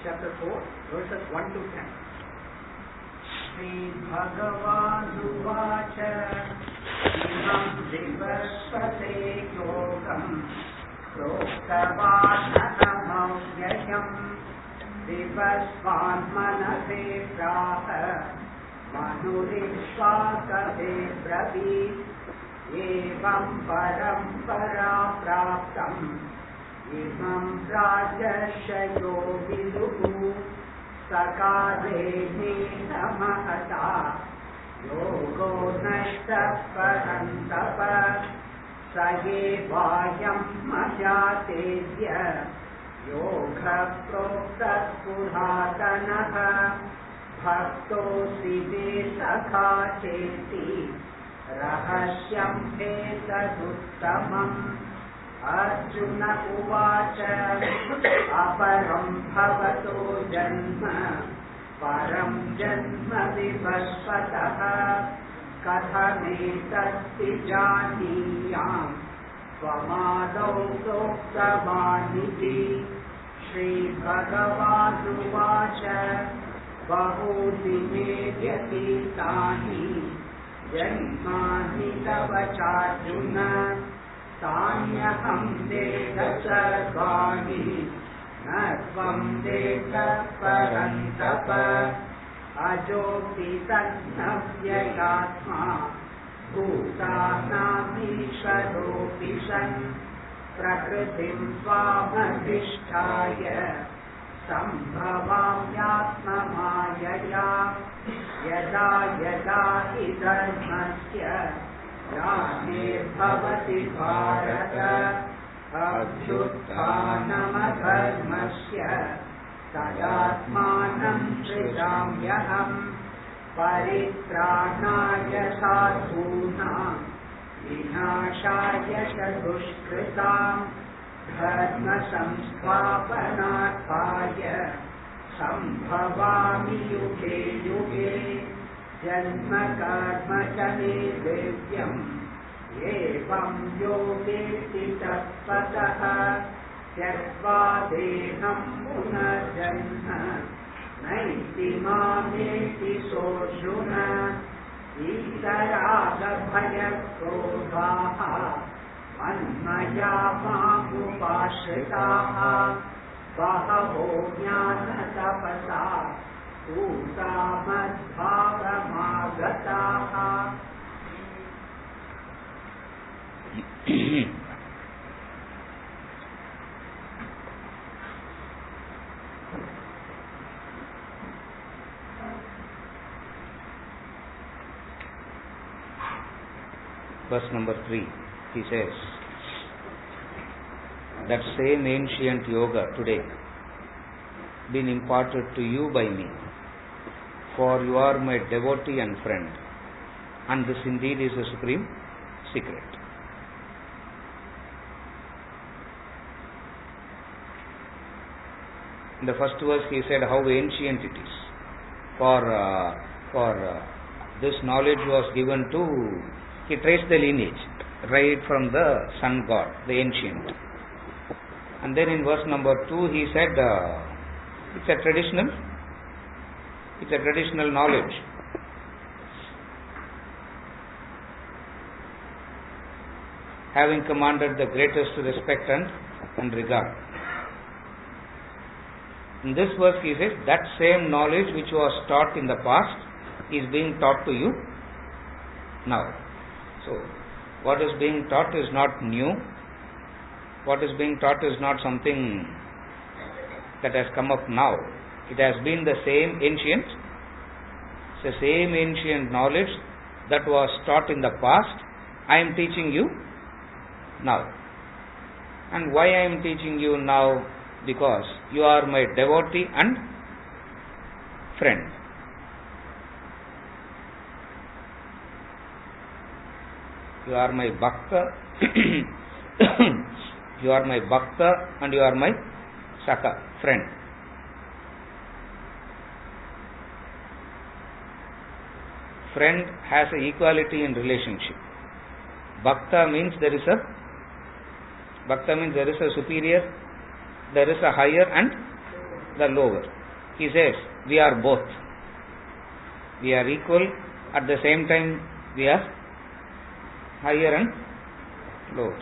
chapter 4, verses 1 to 10. Shri Bhagavad Uvacha Imam Vivaspate Yogam Proktavanamavvyayam Vivasvan Manase Praha Manurishvakave Bravi Evam Parampara Praptam Imam Rajashayo Viduhu Sakare Nisamahata Yogo Nashta Parantapa Saye Vayam Majatedya Yoga Proktat Puratanaha Bhakto Siddhi Sakha Cheti Rahasyam Etaduttamam Arjuna Uvacha Aparam Bhavato Janma Param Janma Vivaspataha Kathametasti Janiyam Svamadau Soktavaniti Shri Bhagavad Uvacha Bahuti Medyati Tani Janmani Tavacharjuna Tanyaham Deta Sarvani Natvam Deta Parantapa Ajoti Tatnavyayatma Bhutanamishvaropishan Prakritim Svamadhisthaya Sambhavamyatmamayaya Yada Yada Idharmasya Bhavati Bharata Abhyuttanamadharmasya Tadatmanam Sridhamyaham Paritranaya Sadhunam Vinashaya Chadushkritam Dharma Samsthapanarthaya Sambhavami Yuge Yuge Janma karma chane devyam Evam yogeti tatpataha Tyakva deham punarjanma Naiti mameti sojuna Itaraga bhayakrodhaha Manmaya mamupashritaha Bahavo jnana tapasa Utamadbhavamagataha. Verse number 3, he says, that same ancient yoga today been imparted to you by me, for you are my devotee and friend, and this indeed is the supreme secret. In the first verse he said how ancient it is. For this knowledge was given to, he traced the lineage right from the sun god, the ancient. And then in verse number 2 he said it's a traditional knowledge. Having commanded the greatest respect and regard. In this verse he says that same knowledge which was taught in the past is being taught to you now. So what is being taught is not new. What is being taught is not something that has come up now. It has been the same ancient. It's the same ancient knowledge that was taught in the past. I am teaching you now. And why I am teaching you now? Because you are my devotee and friend. You are my bhakta. You are my bhakta and you are my Saka, friend. Friend has an equality in relationship. Bhakta means there is a superior, there is a higher and the lower. He says, we are both. We are equal, at the same time we are higher and lower.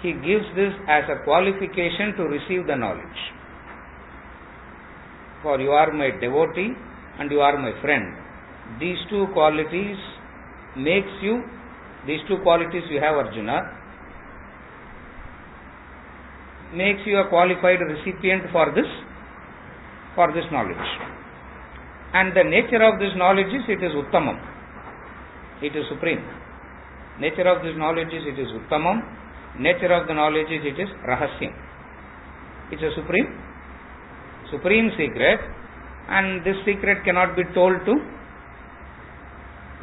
He gives this as a qualification to receive the knowledge. For you are my devotee and you are my friend. These two qualities you have, Arjuna, makes you a qualified recipient for this knowledge. And the nature of this knowledge is, it is Uttamam. It is supreme. Nature of this knowledge is, it is Uttamam. Nature of the knowledge is, it is Rahasyam. It's a supreme secret, and this secret cannot be told to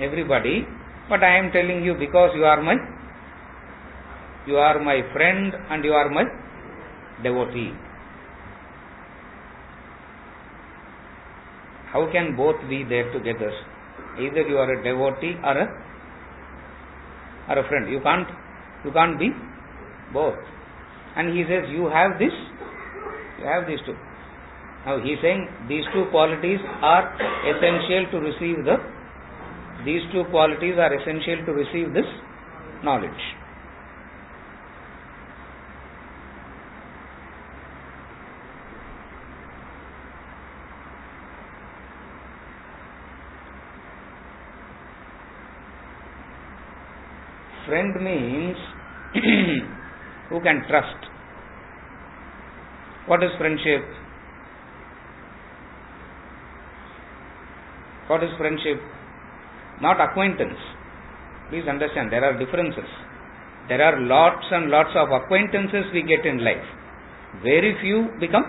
everybody, but I am telling you because you are my friend and you are my devotee. How can both be there together? Either you are a devotee or a friend. You can't be both. And he says, you have these two. Now he is saying these two qualities are essential to receive this knowledge. Friend means who can trust. What is friendship? What is friendship? Not acquaintance. Please understand, there are differences. There are lots and lots of acquaintances we get in life. Very few become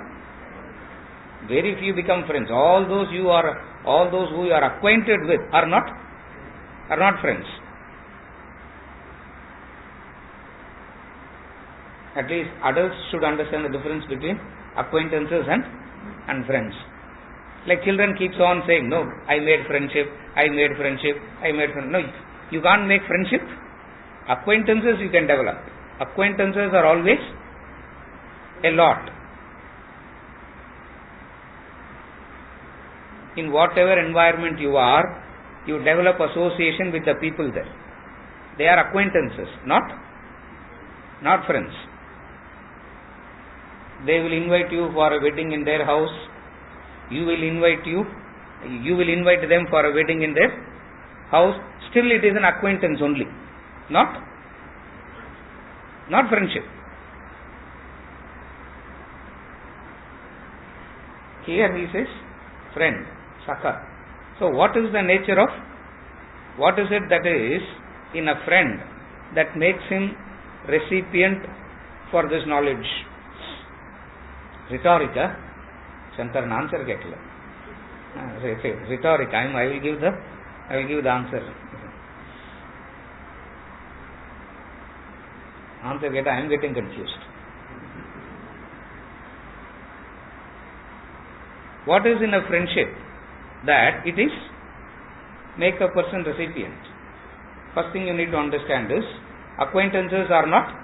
friends. All those who you are acquainted with are not friends. At least adults should understand the difference between acquaintances and friends. Like children keeps on saying, no, I made friendship. No, you can't make friendship. Acquaintances you can develop. Acquaintances are always a lot. In whatever environment you are, you develop association with the people there. They are acquaintances, not friends. They will invite you for a wedding in their house. You will invite them for a wedding in their house. Still it is an acquaintance only, not friendship. Here he says friend, Sakha. So what is the nature of, what is it that is in a friend that makes him recipient for this knowledge? Rhetorica. Shankaran answer getla. Rhetoric. I will give the answer. Answer get. I am getting confused. What is in a friendship that it is make a person recipient? First thing you need to understand is acquaintances are not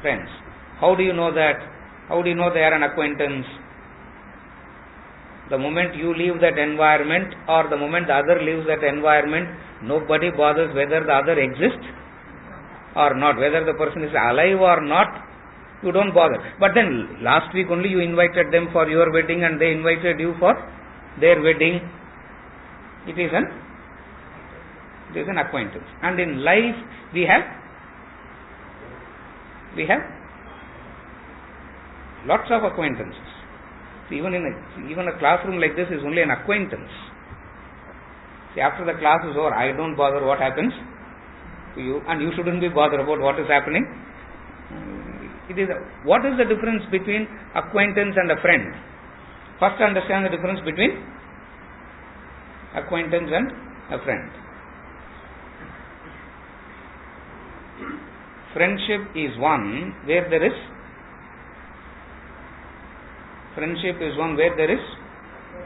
friends. How do you know that? How do you know they are an acquaintance? The moment you leave that environment or the moment the other leaves that environment, nobody bothers whether the other exists or not, whether the person is alive or not, you don't bother. But then last week only you invited them for your wedding and they invited you for their wedding. It is an acquaintance. And in life we have lots of acquaintances. See, even a classroom like this is only an acquaintance. See, after the class is over, I don't bother what happens to you, and you shouldn't be bothered about what is happening. What is the difference between acquaintance and a friend? First, understand the difference between acquaintance and a friend. Friendship is one where there is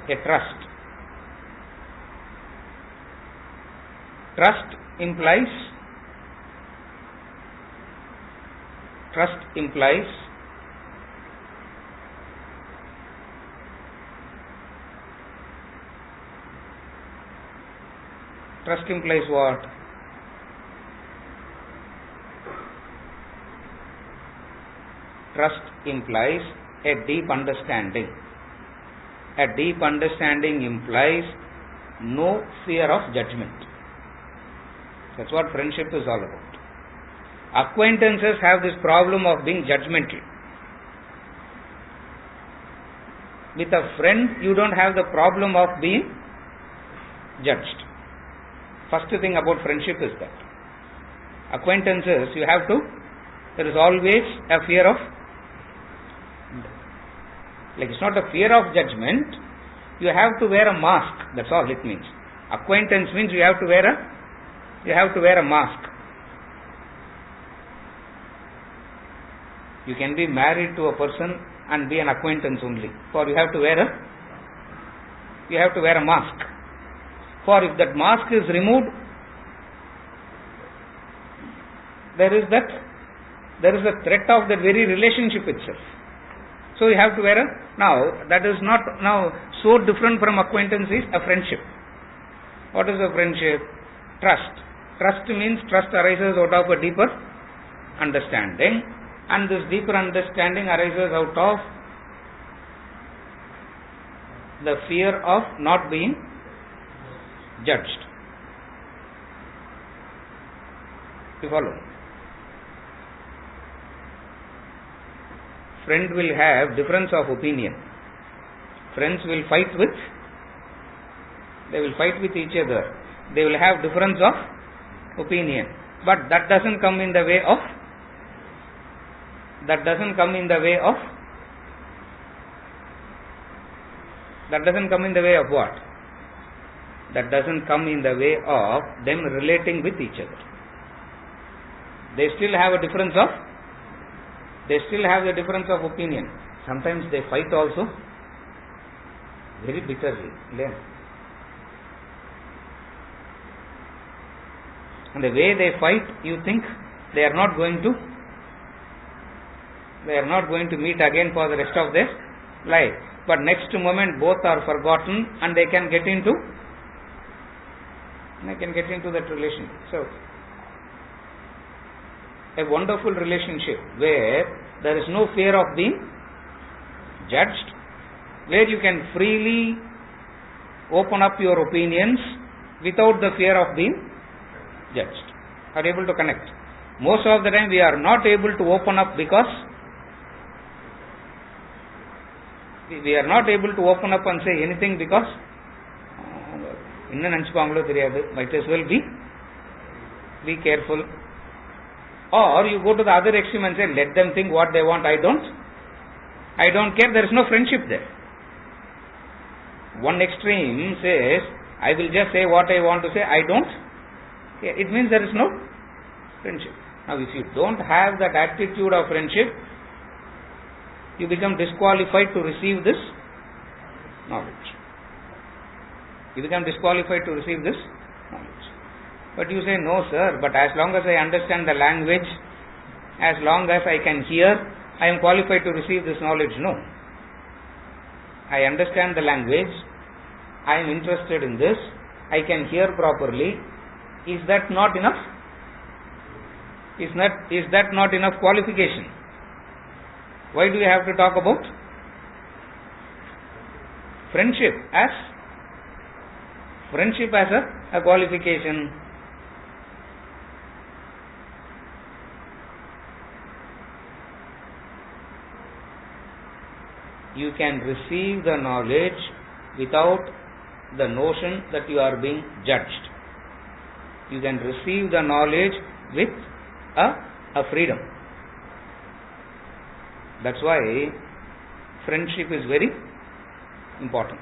a trust. Trust implies Trust implies what? Trust implies a deep understanding. A deep understanding implies no fear of judgment. That's what friendship is all about. Acquaintances have this problem of being judgmental. With a friend, you don't have the problem of being judged. First thing about friendship is that. Acquaintances, there is always a fear of, it's not a fear of judgment, you have to wear a mask, that's all it means. Acquaintance means you have to wear a mask. You can be married to a person and be an acquaintance only. For you have to wear a mask. For if that mask is removed, there is a threat of that very relationship itself. So you have to wear that is not so different from acquaintance is a friendship. What is a friendship? Trust. Trust means trust arises out of a deeper understanding, and this deeper understanding arises out of the fear of not being judged. You follow? Friend will have difference of opinion. Friends will fight with each other. They will have difference of opinion. But that doesn't come in the way of what? That doesn't come in the way of them relating with each other. They still have the difference of opinion. Sometimes they fight also very bitterly. And the way they fight, you think they are not going to meet again for the rest of their life. But next moment both are forgotten and they can get into that relationship. So a wonderful relationship where there is no fear of being judged, where you can freely open up your opinions without the fear of being judged. Are able to connect. Most of the time we are not able to open up because we are not able to open up and say anything because might as well be careful. Or you go to the other extreme and say, let them think what they want, I don't care, there is no friendship there. One extreme says, I will just say what I want to say, I don't care. It means there is no friendship. Now if you don't have that attitude of friendship, you become disqualified to receive this knowledge. But you say, no sir, but as long as I understand the language, as long as I can hear, I am qualified to receive this knowledge. No. I understand the language, I am interested in this, I can hear properly. Is that not enough? Is that not enough qualification? Why do we have to talk about friendship as a qualification? You can receive the knowledge without the notion that you are being judged. You can receive the knowledge with a freedom. That's why friendship is very important.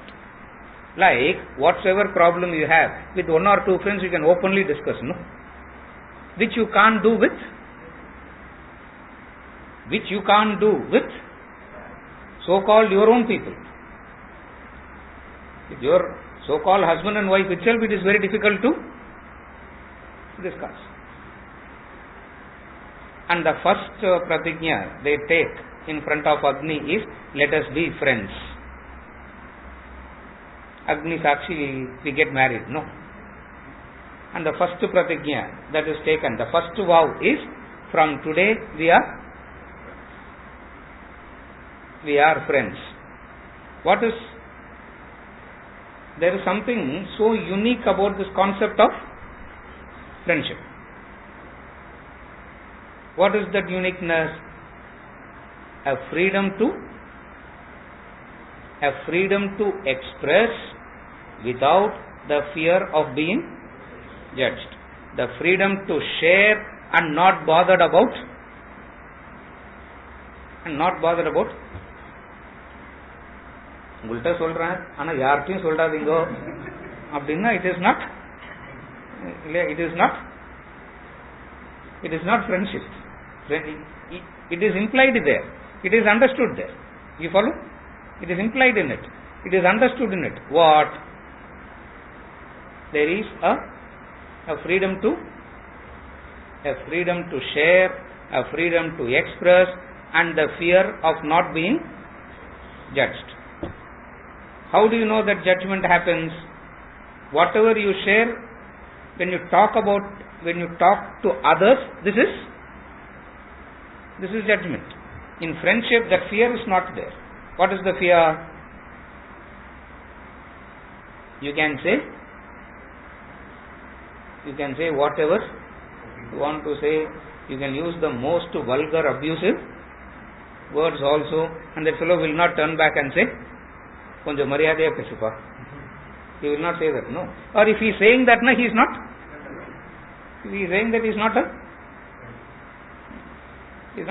Like whatsoever problem you have, with one or two friends you can openly discuss, no? Which you can't do with so-called your own people. With your so-called husband and wife itself, it is very difficult to discuss. And the first pratigna they take in front of Agni is, let us be friends. Agni Sakshi, we get married. No. And the first pratigna that is taken, the first vow is, from today we are friends. What is, there is something so unique about this concept of friendship. What is that uniqueness? A freedom to express without the fear of being judged. The freedom to share and not bothered about. உங்கள்கிட்ட சொல்றேன் ஆனா யார்கிட்டையும் சொல்றாதீங்கோ அப்படின்னா it is not friendship. It is implied there. It is understood there. You follow? It is implied in it. It is understood in it. What? There is a freedom to share, a freedom to express, and the fear of not being judged. How do you know that judgment happens? Whatever you share, when you talk to others, this is judgment. In friendship, that fear is not there. What is the fear? You can say whatever you want to say. You can use the most vulgar, abusive words also, and that fellow will not turn back and say, "Konja mariyadaya pesupa." He will not say that, no. Or if he is saying that, he is not. If he is saying that, he is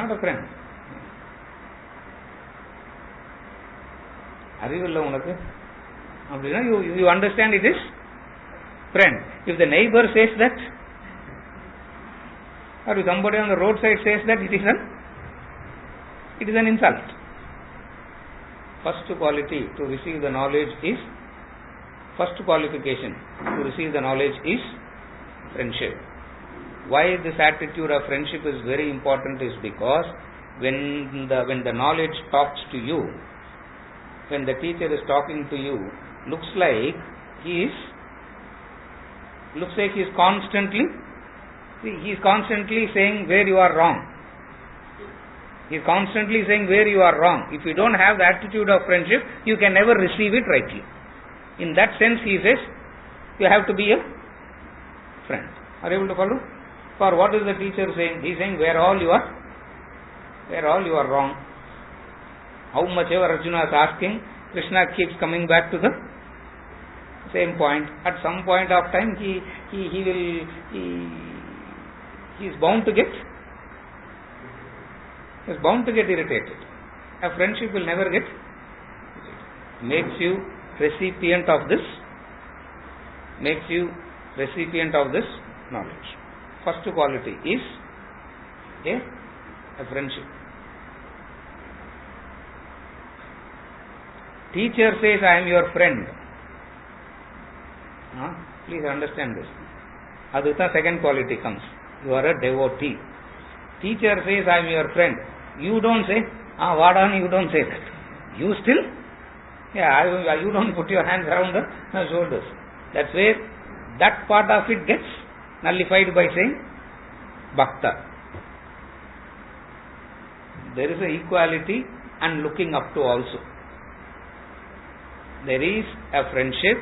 not a friend. அறிவில்லை உனக்கு அப்படின்னா you understand it is friend. If the neighbor says that, or if somebody on the roadside says that, it is an insult. First quality to receive the knowledge is, first qualification to receive the knowledge is friendship. Why this attitude of friendship is very important is because when the knowledge talks to you, when the teacher is talking to you, looks like he is constantly saying where you are wrong. He is constantly saying where you are wrong. If you don't have the attitude of friendship, you can never receive it rightly. In that sense, he says, you have to be a friend. Are you able to follow? For what is the teacher saying? He is saying where all you are wrong. How much ever Arjuna is asking, Krishna keeps coming back to the same point. At some point of time, he is bound to get irritated. A friendship will never get irritated. Makes you recipient of this knowledge. First quality is a friendship. Teacher says, I am your friend. Please understand this. Adutta second quality comes. You are a devotee. Teacher says, I am your friend. You don't say, Vadan, you don't say that. You still, you don't put your hands around the shoulders. That's where that part of it gets nullified by saying Bhakta. There is a equality and looking up to also. There is a friendship,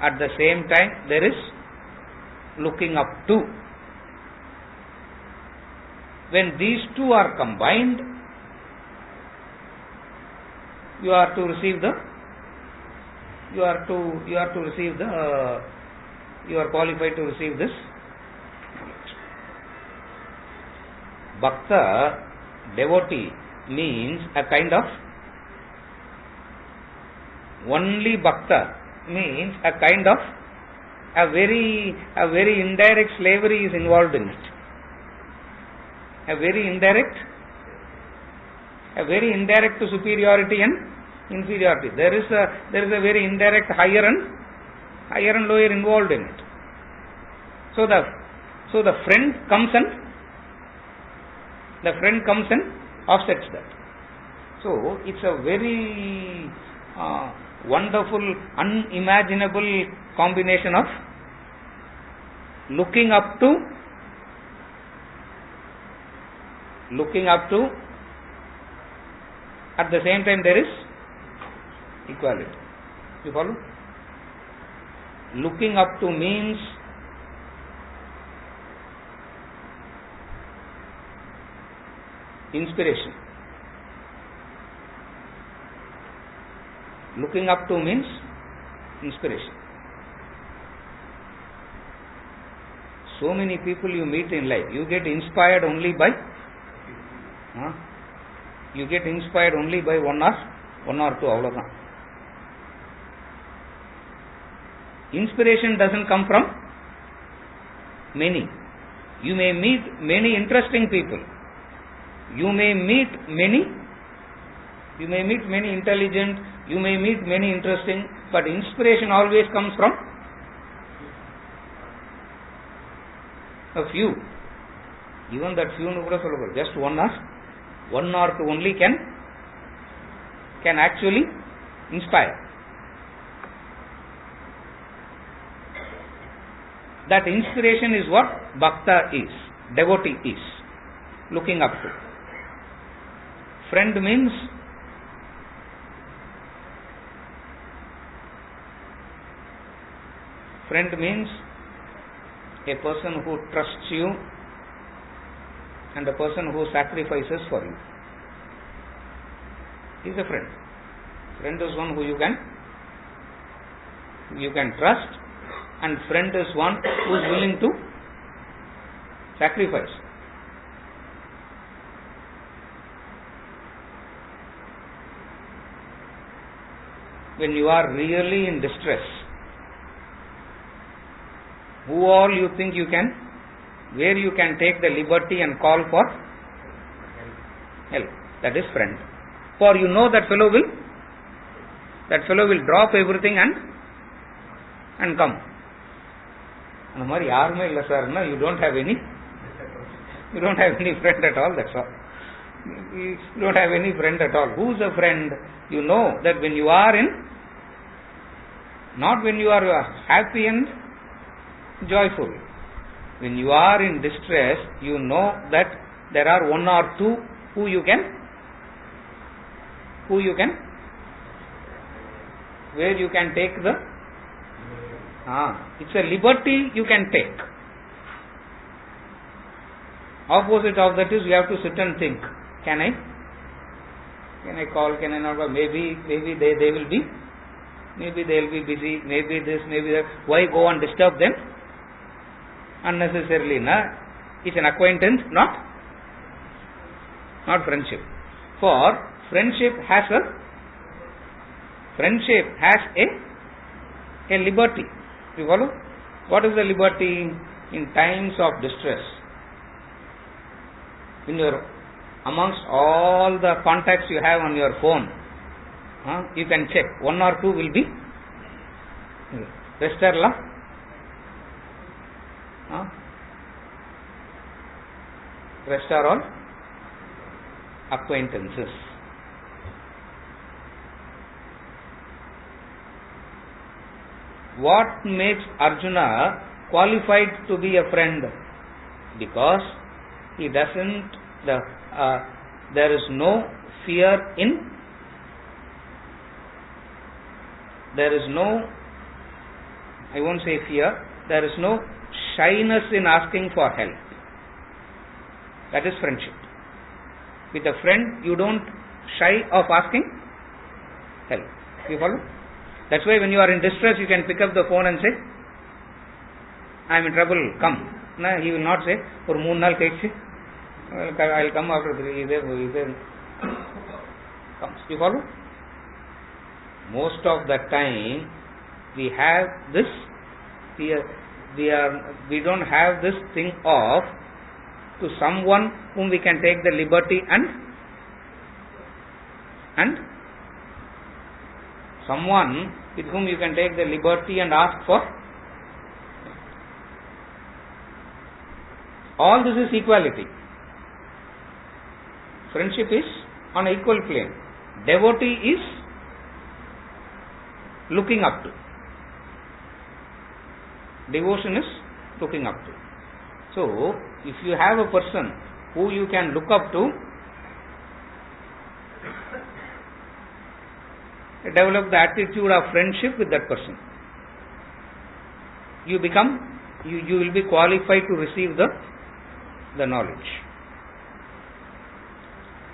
at the same time there is looking up to. When these two are combined, you are qualified to receive this knowledge. Bhakta, devotee, means a kind of, only bhakta means a kind of a very indirect slavery is involved in it. A very indirect to superiority and inferiority. There is a very indirect higher and lower involved in it. So the friend comes and the friend comes and offsets that. So it's a very wonderful, unimaginable combination of looking up to, at the same time there is equality. You follow? Looking up to means inspiration. Looking up to means inspiration. So many people you meet in life, you get inspired only by one or two. Inspiration doesn't come from many. You may meet many interesting people. You may meet many intelligent, you may meet many interesting, but inspiration always comes from a few. Even that few, just one or two only can actually inspire. That inspiration is what bhakta is, devotee is, looking up to. Friend means a person who trusts you and a person who sacrifices for you. He is a friend. Friend is one who you can trust, and friend is one who is willing to sacrifice. When you are really in distress, who all you think where you can take the liberty and call for help? That is friend. For you know that fellow will drop everything and come. You don't have any friend at all, that's all. You don't have any friend at all. Who is a friend? You know that when you are not when you are happy and joyful. When you are in distress, you know that there are one or two who you can where you can take the it's a liberty you can take. Opposite of that is you have to sit and think. Can I call? Can I not? Maybe they will be. Maybe they will be busy. Maybe this. Maybe that. Why go and disturb them unnecessarily? It's an acquaintance, not friendship. For friendship has a liberty. You follow? What is the liberty? In times of distress, when you are amongst all the contacts you have on your phone, you can check. One or two will be rest are all acquaintances. What makes Arjuna qualified to be a friend? Because he doesn't. There is no fear in. There is no. I won't say fear. There is no shyness in asking for help. That is friendship. With a friend, you don't shy of asking help. You follow? That's why when you are in distress, you can pick up the phone and say, I am in trouble, come. No, he will not say, for 3 naal kaichi, I will come after 3. Either comes. You follow? Most of the time, we have this, we don't have this thing of to someone whom we can take the liberty and someone with whom you can take the liberty and ask for. All this is equality. Friendship is on equal plane. Devotee is looking up to. Devotion is looking up to. So, if you have a person who you can look up to, develop the attitude of friendship with that person. You will be qualified to receive the knowledge.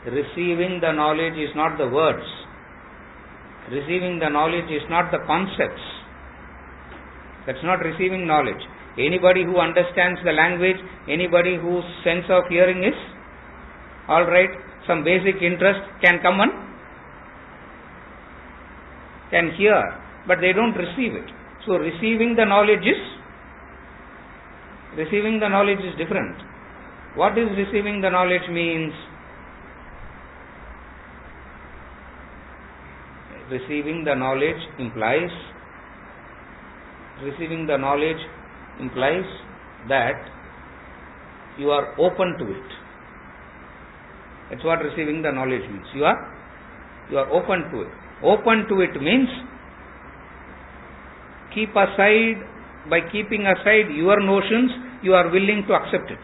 Receiving the knowledge is not the words. Receiving the knowledge is not the concepts. That's not receiving knowledge. Anybody who understands the language, anybody whose sense of hearing is alright, some basic interest can come and can hear, but they don't receive it. So receiving the knowledge is different. What is receiving the knowledge means? Receiving the knowledge implies that you are open to it. That's what receiving the knowledge means. You are open to it. Open to it means by keeping aside your notions, you are willing to accept it.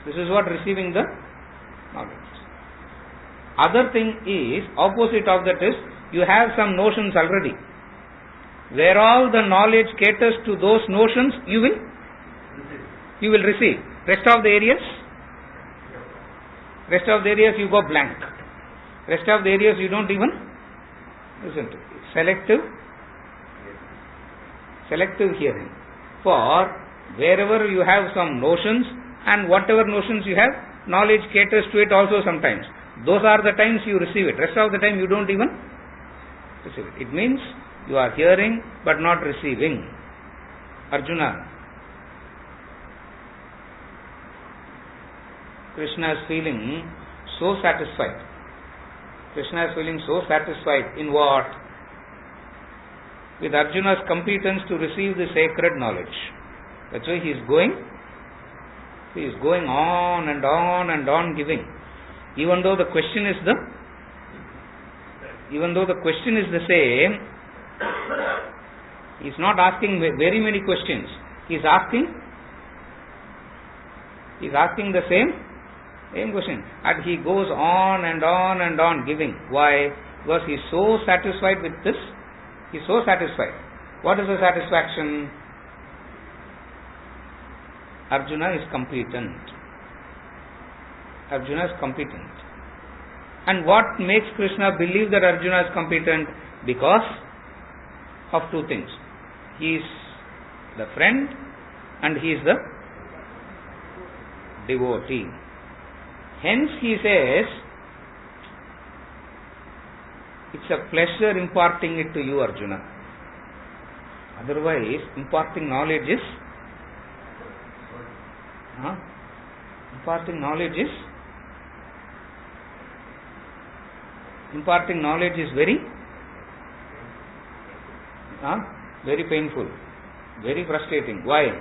This is what receiving the knowledge. Other thing is, opposite of that is, you have some notions already. Where all the knowledge caters to those notions, you will receive. Rest of the areas you go blank. Rest of the areas you don't even listen to. Selective hearing. For wherever you have some notions, and whatever notions you have, knowledge caters to it also sometimes. Those are the times you receive it. Rest of the time you don't even receive it. It means you are hearing but not receiving. Arjuna, Krishna is feeling so satisfied. In what? With Arjuna's competence to receive the sacred knowledge. That's why he is going on and on and on giving. Even though the question is the same, he is not asking very many questions. He is asking the same question. And he goes on and on and on giving. Why? Because he is so satisfied with this. He is so satisfied. What is the satisfaction? Arjuna is competent. And what makes Krishna believe that Arjuna is competent? Because of two things. He is the friend and he is the devotee. Hence he says, it's a pleasure imparting it to you, Arjuna. Otherwise, imparting knowledge is very painful, very frustrating. Why?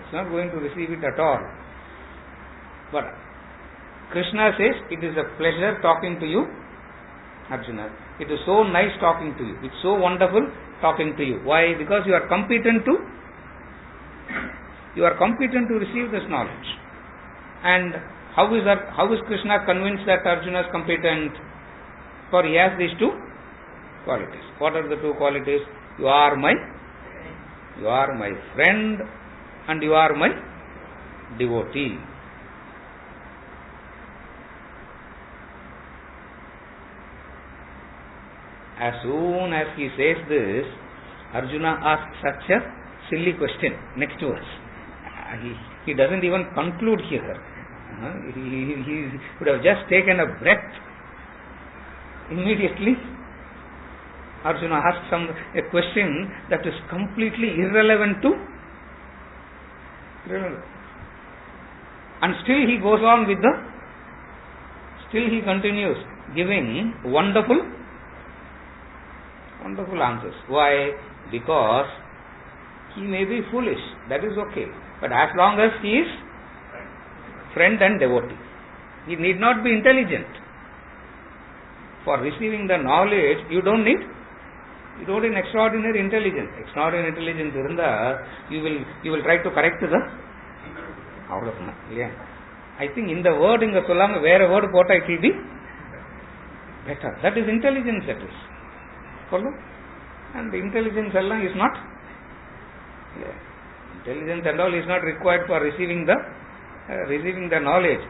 It's not going to receive it at all. But Krishna says, it is a pleasure talking to you, Arjuna. It is so nice talking to you. It's so wonderful talking to you. Why? Because you are competent to receive this knowledge. And how is Krishna convinced that Arjuna is competent? For he has these two qualities. What are the two qualities? You are my friend and you are my devotee. As soon as he says this, Arjuna asks such a silly question. Next verse. He doesn't even conclude here. He would have just taken a breath. Immediately, Arjuna asks a question that is completely irrelevant to. And still he goes on with still he continues giving wonderful answers. Why? Because He may be foolish, that is okay. But as long as he is friend and devotee, he need not be intelligent. For receiving the knowledge, you don't need an extraordinary intelligence. Extraordinary intelligence irundha, you will try to correct the avladana. Yeah. I think in the word inga sollama vera word pota it will be better. That is intelligence, that is. Follow? And the intelligence alone is not. Yeah. Intelligence and all is not required for receiving the knowledge.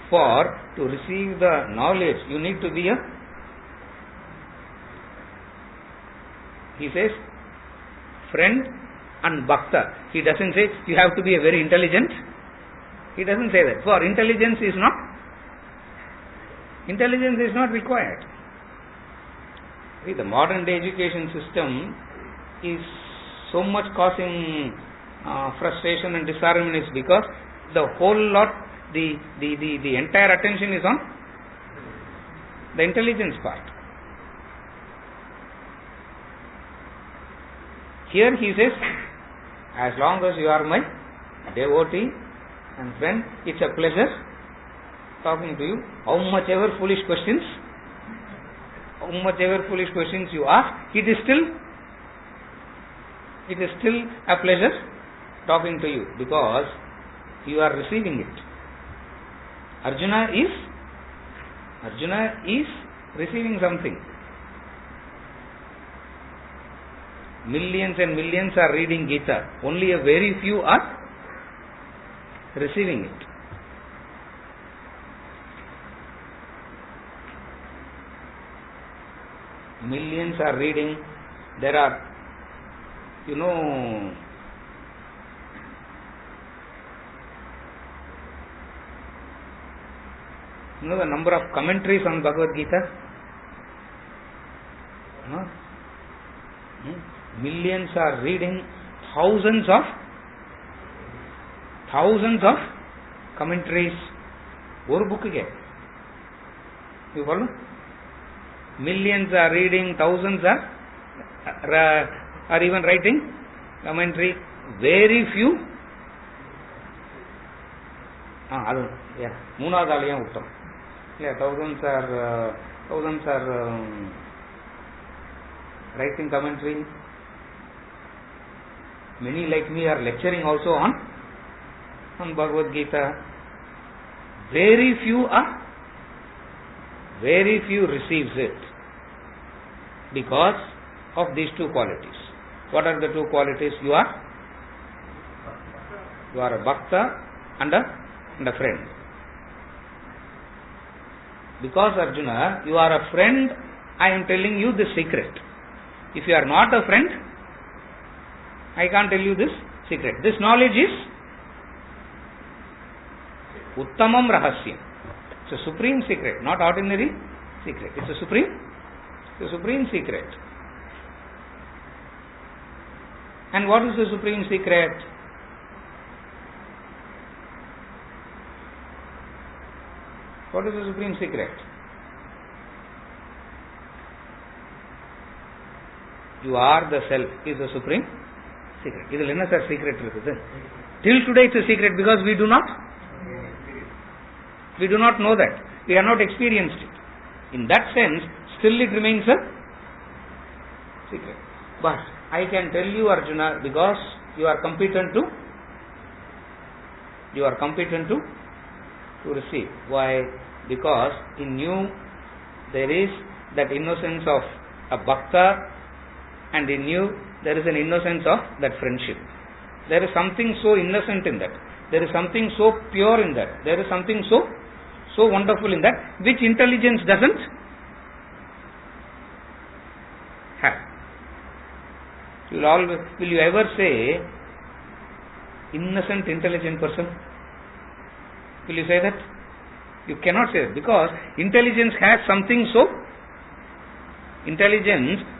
To receive the knowledge, you need to be a. He says, friend and bhakta. He doesn't say you have to be a very intelligent. He doesn't say that. For intelligence is not required. See, the modern day education system is so much causing frustration and disharmony is because the whole lot, the entire attention is on the intelligence part. Here he says, as long as you are my devotee and friend, it's a pleasure talking to you. How much ever foolish questions you ask, it is still a pleasure talking to you because you are receiving it. Arjuna is receiving something. Millions and millions are reading Gita. Only a very few are receiving it. Millions are reading. There are, the number of commentaries on Bhagavad Gita? Millions are reading, thousands of commentaries. One book ke. You follow? Millions are reading, thousands are even writing commentary. Very few. Thousands are writing commentary. Many like me are lecturing also on Bhagavad Gita. Very few receives it because of these two qualities. What are the two qualities? You are a bhakta and a friend. Because Arjuna, you are a friend, I am telling you this secret. If you are not a friend, I can't tell you this secret. This knowledge is Uttamam Rahasyam. It's a supreme secret, not ordinary secret. It's a supreme secret. And what is the supreme secret? What is the supreme secret? You are the self is the supreme secret. Idhil enna sir secret irukudhu? Till today it's a secret because we do not know that. We have not experienced it. In that sense, still it remains a secret. But I can tell you, Arjuna, because you are competent to receive. Why? Because in you there is that innocence of a bhakta, and in you there is an innocence of that friendship. There is something so innocent in that. There is something so pure in that. There is something so wonderful in that, which intelligence doesn't have. Will you ever say innocent, intelligent person? Will you say that? You cannot say that, because intelligence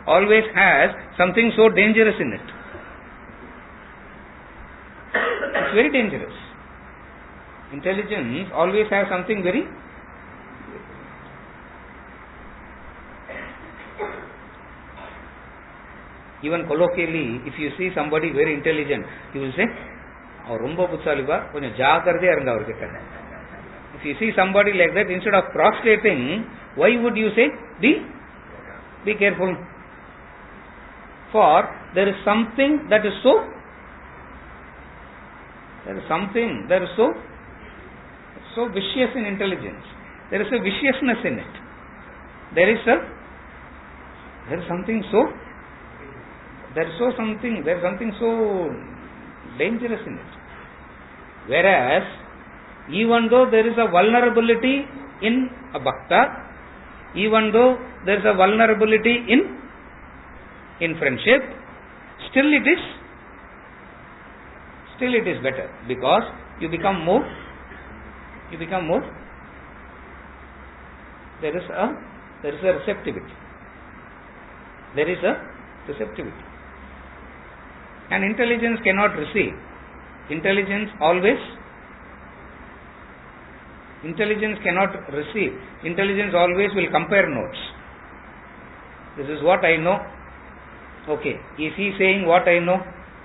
always has something so dangerous in it. It's very dangerous. Intelligence always has something very. Even colloquially, if you see somebody very intelligent, you will say, அவர் ரொம்ப புத்தாலிப்பா, கொஞ்சம் ஜாக்கிரதையா இருங்க அவர்கிட்ட. If you see somebody like that, instead of prostrating, why would you say, be careful? For there is something that is so vicious in intelligence. There is a viciousness in it. There is something so dangerous in it. Whereas, even though there is a vulnerability in a bhakta, even though there is a vulnerability in friendship, still it is better, because you become more, there is a receptivity. And intelligence cannot receive. Intelligence cannot receive. Intelligence always will compare notes. This is what I know. Okay, if he is saying what I know,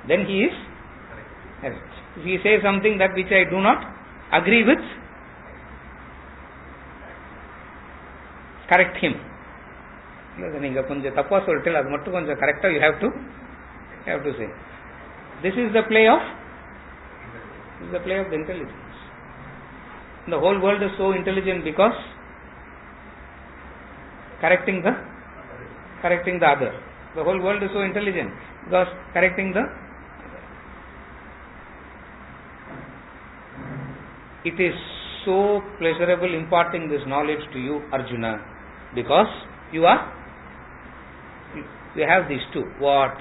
then he is correct. If he says something that which I do not agree with, correct him. நீங்க கொஞ்சம் தப்பா சொல்லிட்டு அது மட்டும் கொஞ்சம் கரெக்டா you have to say. This is the play of the intelligence. The whole world is so intelligent because correcting the other. The whole world is so intelligent because correcting the other. It is so pleasurable imparting this knowledge to you, Arjuna, because you have these two. What?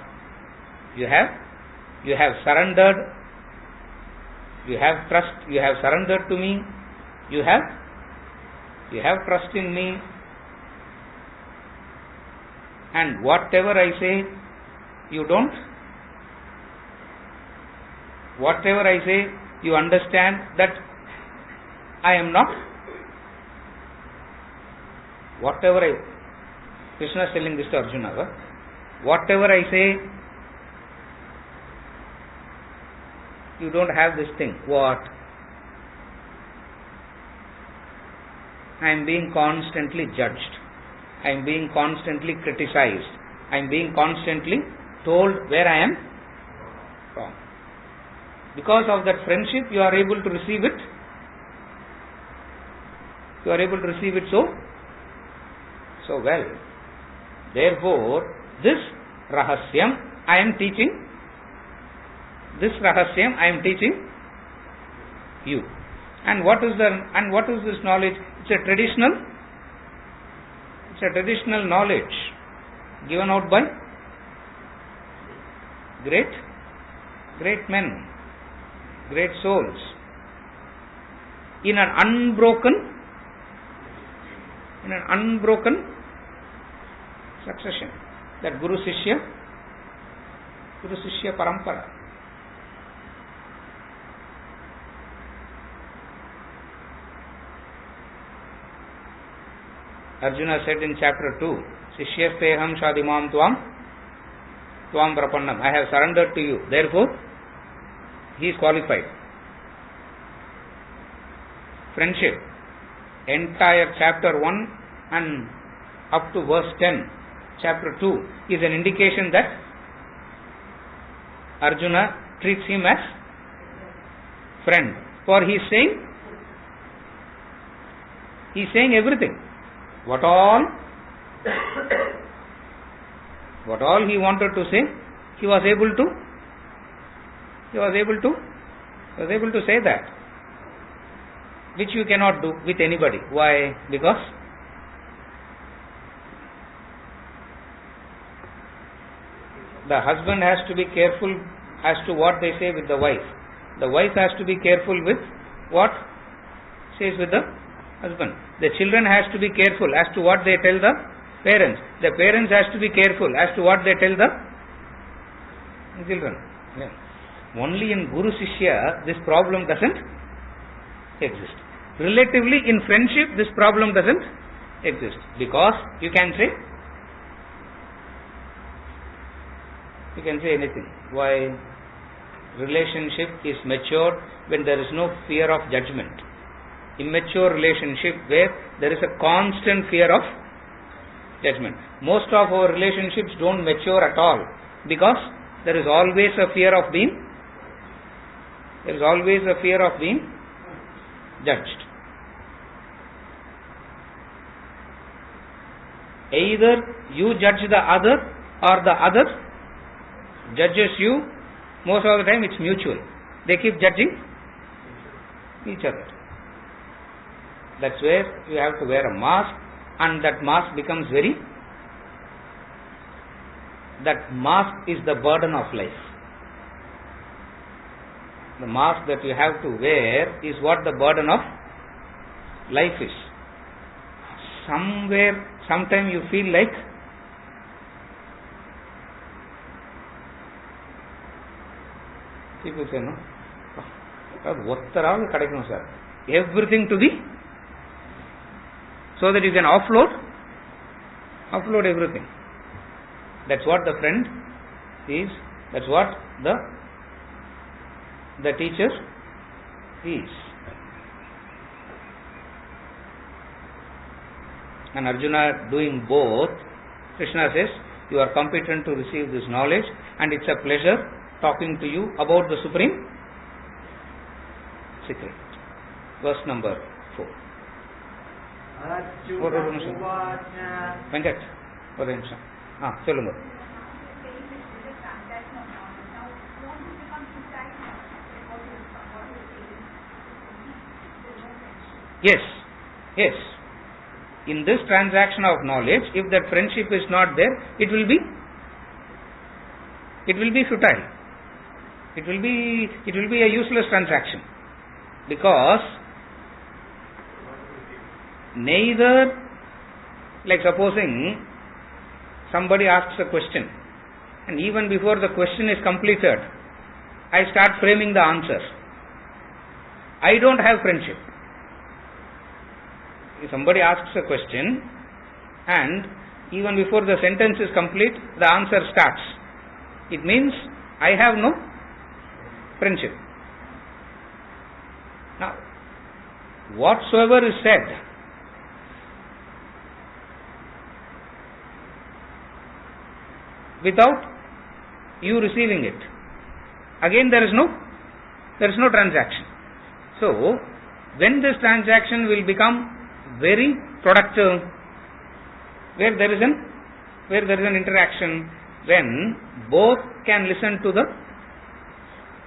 You have surrendered. You have trust. You have surrendered to me. You have trust in me. And whatever I say, you don't. Whatever I say, you understand that I am not. Krishna is telling this to Arjuna. Whatever I say, you don't have this thing. What? I am being constantly judged. I am being constantly criticized. I am being constantly told where I am wrong. Because of that friendship, you are able to receive it. You are able to receive it so well. Therefore, this rahasyam I am teaching. This rahasyam I am teaching you. And what is this knowledge? It's a traditional knowledge given out by great men, great souls, in an unbroken succession. That Guru Shishya Parampara. Arjuna said in chapter 2, Sishyasteham Shadimam Tvam Prapannam. I have surrendered to you. Therefore, he is qualified. Friendship. Entire chapter 1 and up to verse 10, chapter 2 is an indication that Arjuna treats him as friend. For he is saying everything. What all he wanted to say, he was able to say that, which you cannot do with anybody. Why? Because the husband has to be careful as to what they say with the wife. The wife has to be careful with what says with the husband. The children has to be careful as to what they tell the parents. The parents has to be careful as to what they tell the children. Yeah. Only in Guru Shishya this problem doesn't exist. Relatively in friendship this problem doesn't exist, because you can say You can say anything. Why? Relationship is matured when there is no fear of judgment. Immature relationship where there is a constant fear of judgment. Most of our relationships don't mature at all because there is always a fear of being judged. Either you judge the other or the other judges you. Most of the time it's mutual. They keep judging each other. That's where you have to wear a mask, and that mask becomes that mask is the burden of life. The mask that you have to wear is what the burden of life is. Sometime you feel like people say, no, everything to be, so that you can offload everything. That's what the friend is. That's what the teacher is. And Arjuna doing both, Krishna says, you are competent to receive this knowledge, and it's a pleasure talking to you about the supreme secret. Verse number 4. Venkat, ஒரு நிமிஷம். சொல்லுங்க. Yes. In this transaction of knowledge, if that friendship is not there, it will be futile. It will be a useless transaction, because neither, like supposing somebody asks a question, and even before the question is completed, I start framing the answer. I don't have friendship. If somebody asks a question, and even before the sentence is complete, the answer starts, it means I have no friendship. Now, whatsoever is said, without you receiving it, again there is no transaction. So, when this transaction will become very productive, where there is an interaction, when both can listen to the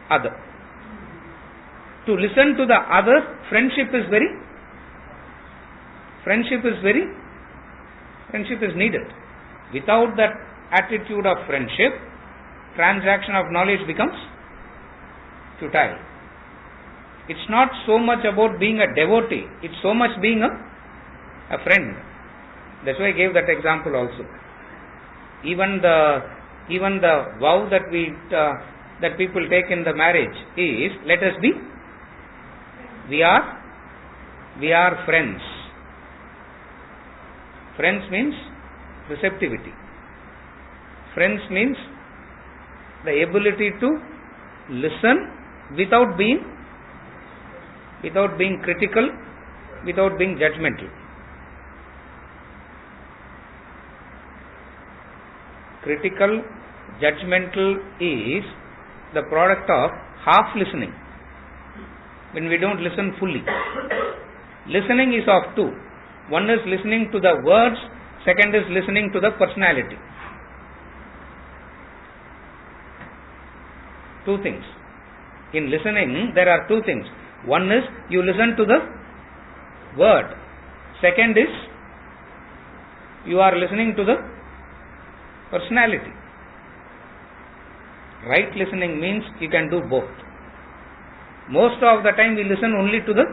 other. To listen to the other, friendship is needed. Without that attitude of friendship, transaction of knowledge becomes futile. It's not so much about being a devotee, it's so much being a friend. That's why I gave that example also. Even the vow that people take in the marriage is, let us be, we are friends. Friends means receptivity. Friends means the ability to listen without being critical, without being judgmental. Critical, judgmental is the product of half listening, when we don't listen fully. Listening is of two. One is listening to the words, second is listening to the personality. Two things. In listening, there are two things. One is you listen to the word. Second is you are listening to the personality. Right listening means you can do both. Most of the time we listen only to the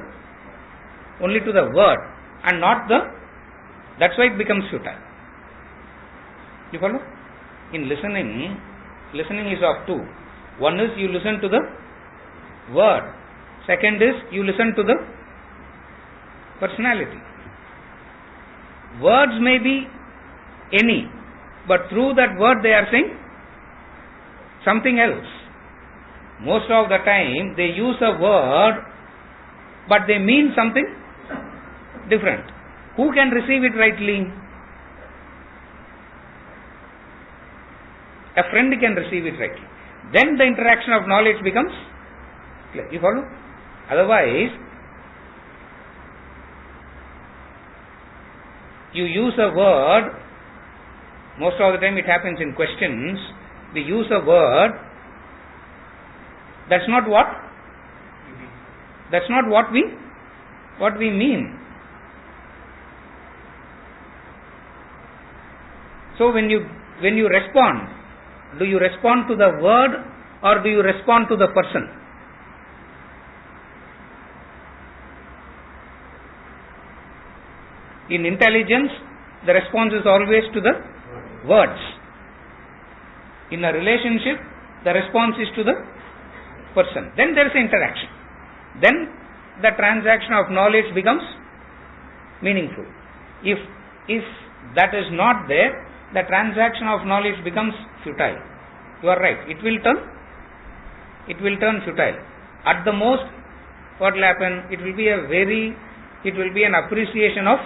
word and not the. That's why it becomes futile. You follow? In listening is of two. One is you listen to the word. Second is you listen to the personality. Words may be any, but through that word they are saying something else. Most of the time they use a word but they mean something different. Who can receive it rightly? A friend can receive it rightly. Then the interaction of knowledge becomes clear. You follow? Otherwise, you use a word, most of the time it happens in questions, we use a word, that's not what we mean. So when you respond, do you respond to the word or do you respond to the person? In intelligence, the response is always to the words. In a relationship, the response is to the person. Then there is interaction. Then the transaction of knowledge becomes meaningful. If that is not there, the transaction of knowledge becomes futile. You are right. It will turn futile. At the most, what will happen? It will be an appreciation of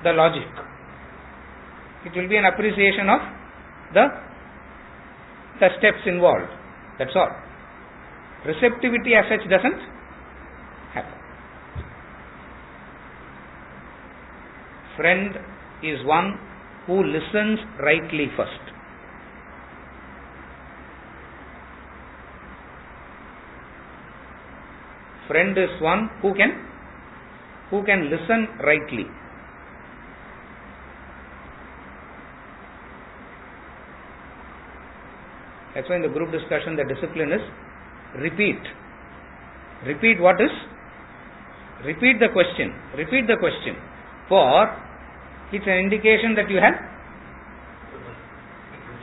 the logic. It will be an appreciation of the steps involved. That's all. Receptivity as such doesn't happen. Friend is one who listens rightly first. Friend is one who can listen rightly. That's why in the group discussion the discipline is repeat. Repeat what is? Repeat the question. Repeat the question. For it's an indication that you have.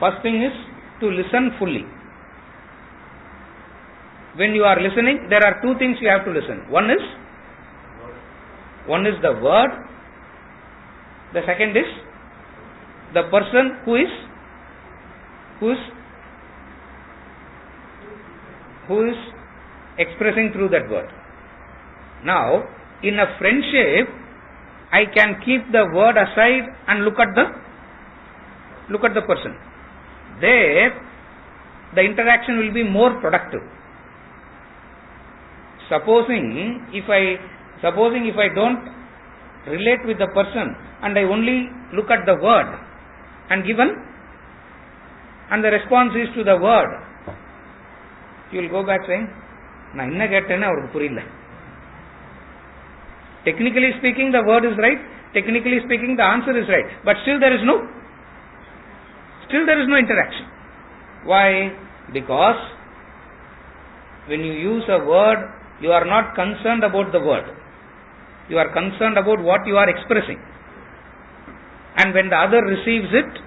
First thing is to listen fully. When you are listening, there are two things you have to listen. One is the word. The second is the person who is expressing through that word. Now, in a friendship, I can keep the word aside and look at the person. There, the interaction will be more productive. Supposing if I don't relate with the person and I only look at the word and the response is to the word, you will go back saying, "Na inna kettena avarukku puriyilla." Technically speaking, the word is right. Technically speaking, the answer is right. But still there is no interaction. Why? Because when you use a word, you are not concerned about the word. You are concerned about what you are expressing. And when the other receives it,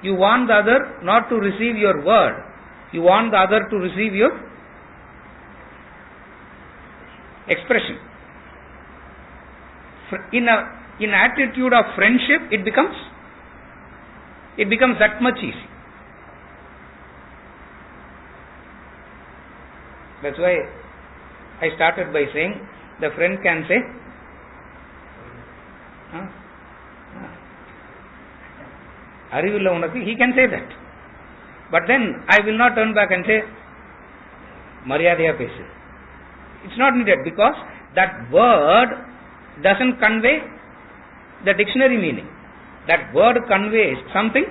you want the other not to receive your word. You want the other to receive your expression. In attitude of friendship, it becomes that much easy. That's why I started by saying the friend can say, "Arivilla unakku," he can say that. But then I will not turn back and say, "Maryadaya pesu." It's not needed because that word doesn't convey the dictionary meaning. That word conveys something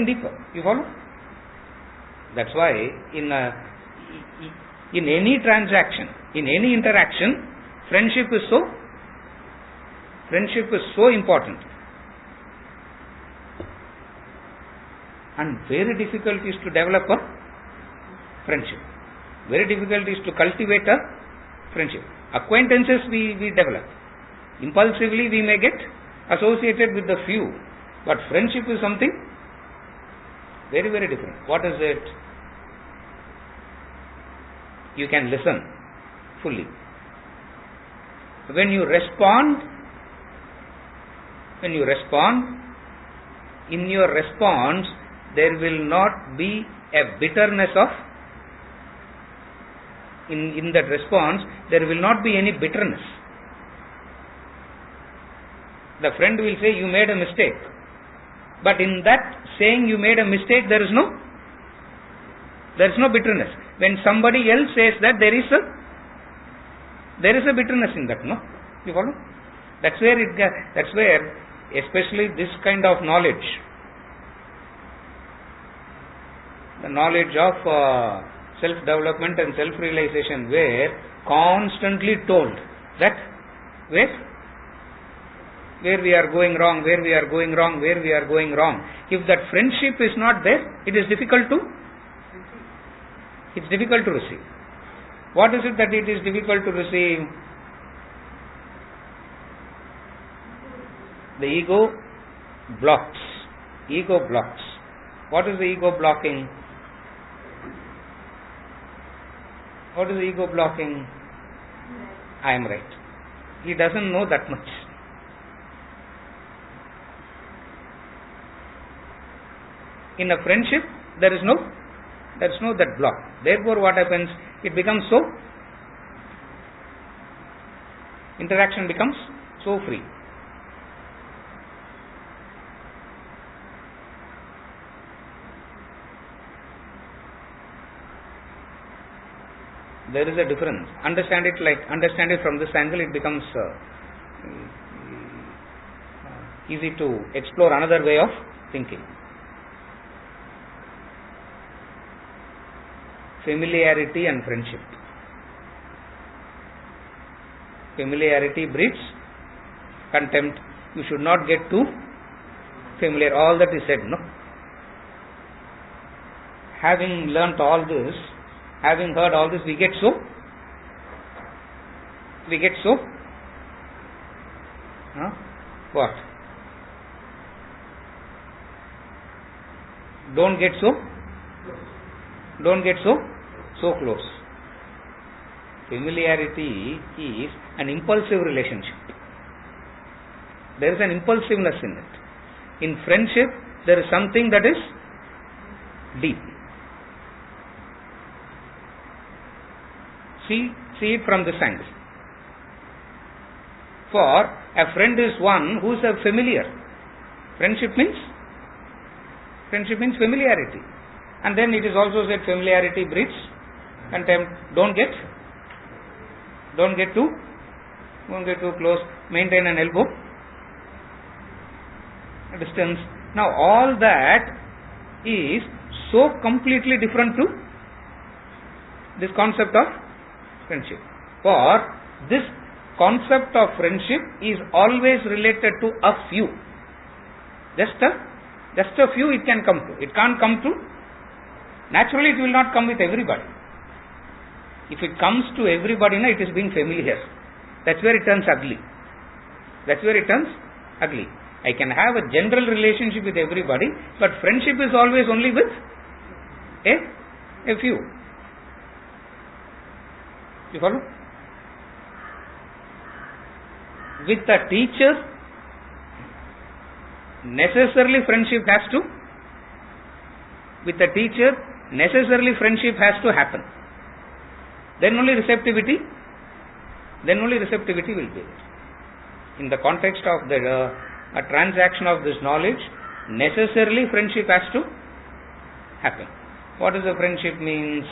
deeper. You follow? That's why in any transaction, in any interaction, friendship is so important. And very difficult is to develop a friendship. Very difficult is to cultivate a friendship. Acquaintances we develop. Impulsively we may get associated with the few. But friendship is something very, very different. What is it? You can listen fully. When you respond, in your response there will not be a bitterness of, in that response there will not be any bitterness. The friend will say you made a mistake, but in that saying you made a mistake there is no bitterness. When somebody else says that, there is a bitterness in that, no? You follow? That's where especially this kind of knowledge, the knowledge of self-development and self-realization, where constantly told that where we are going wrong, where we are going wrong, where we are going wrong. If that friendship is not there, it is difficult to receive. What is it that it is difficult to receive? The ego blocks. Ego blocks. What is the ego blocking? What is the ego blocking? I am right. He doesn't know that much. In a friendship, there is no that block. Therefore, what happens? It becomes so, interaction becomes so free. There is a difference. Understand it from this angle, it becomes easy to explore another way of thinking. Familiarity and friendship. Familiarity breeds contempt. You should not get too familiar. All that is said, no? Having learnt all this, having heard all this, we get so what? Don't get so close. Familiarity is an impulsive relationship. There is an impulsiveness in it. In friendship, there is something that is deep. See it from this angle. For a friend is one who is a familiar. Friendship means familiarity. And then it is also said familiarity breeds contempt. Don't get too close. Maintain an elbow distance. Now all that is so completely different to this concept of friendship. For this concept of friendship is always related to a few. Just a few it can come to. It can't come to. Naturally, it will not come with everybody. If it comes to everybody, it is being familiar. That's where it turns ugly. I can have a general relationship with everybody, but friendship is always only with a few. You follow? With a teacher, necessarily friendship has to happen. Then only receptivity will be there. In the context of a transaction of this knowledge, necessarily friendship has to happen. What does a friendship means?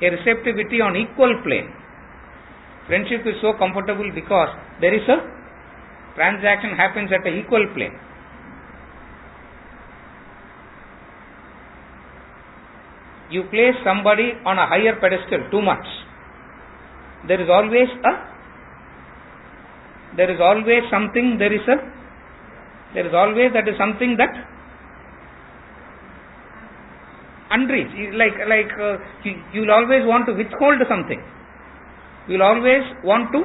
A receptivity on equal plane. Friendship is so comfortable because there is a transaction happens at an equal plane. You place somebody on a higher pedestal too much. There is always something that unreached. You will always want to withhold something. You will always want to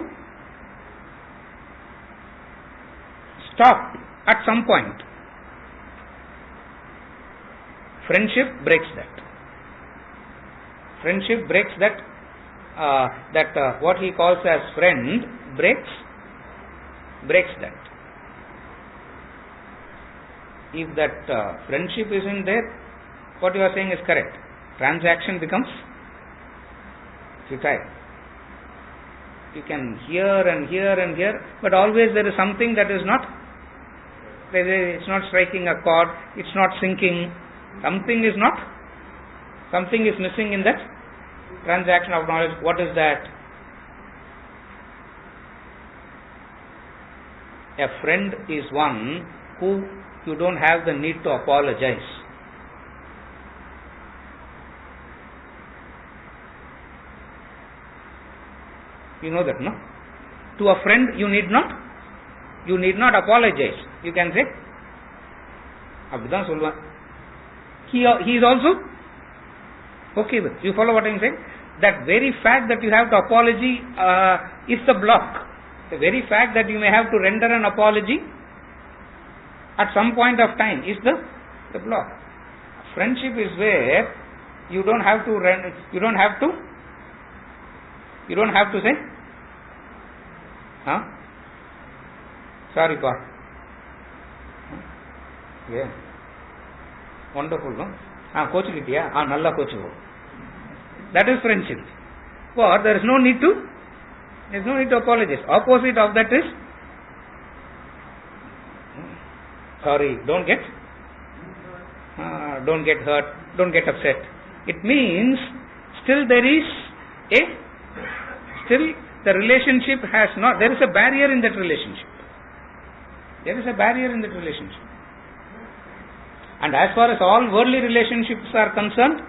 stop at some point. Friendship breaks that. What he calls as friend breaks that. if that friendship isn't there, what you are saying is correct. Transaction becomes futile. You can hear and hear and hear, but always there is something that is not, it's not striking a chord, it's not syncing, something is missing in that transaction of knowledge. What is that? A friend is one who you don't have the need to apologize. You know that, no? To a friend you need not apologize. You can say, Abdhan Sulwan. He is also okay with. You follow what I am saying? That very fact that you have to apology is the block. The very fact that you may have to render an apology at some point of time is the block. Friendship is where you don't have to say, sorry, Pa. Yeah. Wonderful, no? Coach Gita, Nalla coach. That is friendship. For there is no need to apologize. Opposite of that is, sorry, don't get hurt, don't get upset. It means still the relationship has not, there is a barrier in that relationship. And as far as all worldly relationships are concerned,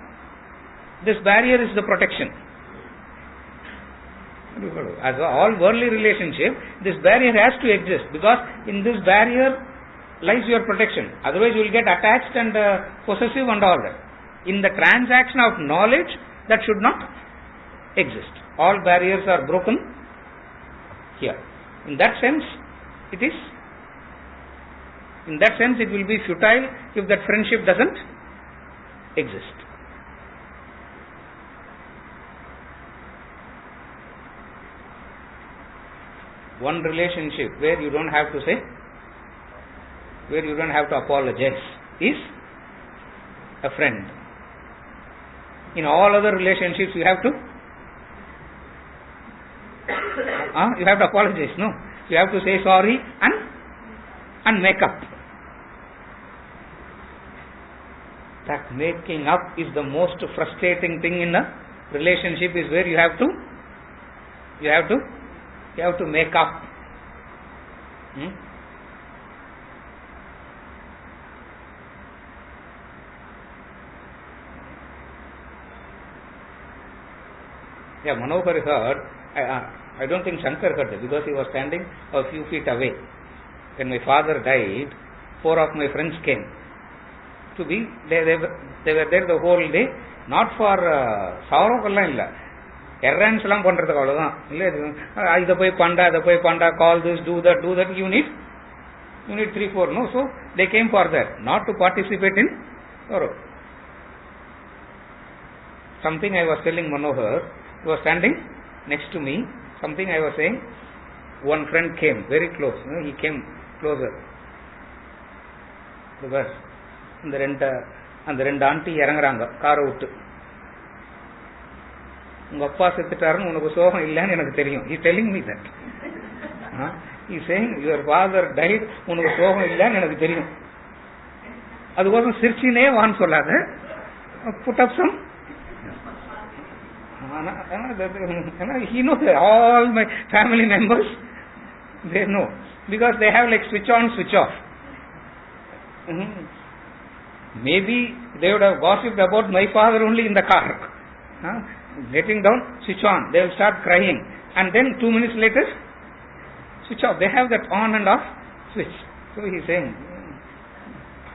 this barrier is the protection. As all worldly relationship, this barrier has to exist, because in this barrier lies your protection. Otherwise you will get attached and possessive and all that. In the transaction of knowledge, that should not exist. All barriers are broken here. In that sense, it will be futile if that friendship doesn't exist. One relationship where you don't have to say, where you don't have to apologize, is a friend. In all other relationships you have to apologize. No, you have to say sorry and make up. That making up is the most frustrating thing in a relationship, is where you have to make up. Yeah, Manohar heard. I don't think Shankar heard it, because he was standing a few feet away. When my father died, 4 of my friends came to be. They were there the whole day, not for sorrow. Errands எல்லாம் பண்றதுக்கு அவ்வளவுதான். இல்ல இத போய் Banda, call this, do that. You need 3-4. No, so they came for that, not to participate in sorrow. Something I was telling Manohar, he was standing next to me. Something I was saying, one friend came very close. He came closer. Because அந்த ரெண்டு aunty இறங்குறாங்க காரை விட்டு. உங்க அப்பா செத்துட்டாருன்னு உனக்கு சோகம் இல்லைன்னு எனக்கு தெரியும். He telling me that. He saying your father died, உனக்கு சோகம் இல்லைன்னு எனக்கு தெரியும். அதுக்கோசம் சிரிச்சினே வான்னு சொல்லாத. Put up some. He knows all my family members. They know, because they have like switch on, switch off. Maybe they would have gossiped about my father only in the car. Getting down, switch on. They will start crying, and then 2 minutes later, switch off. They have that on and off switch. So he is saying,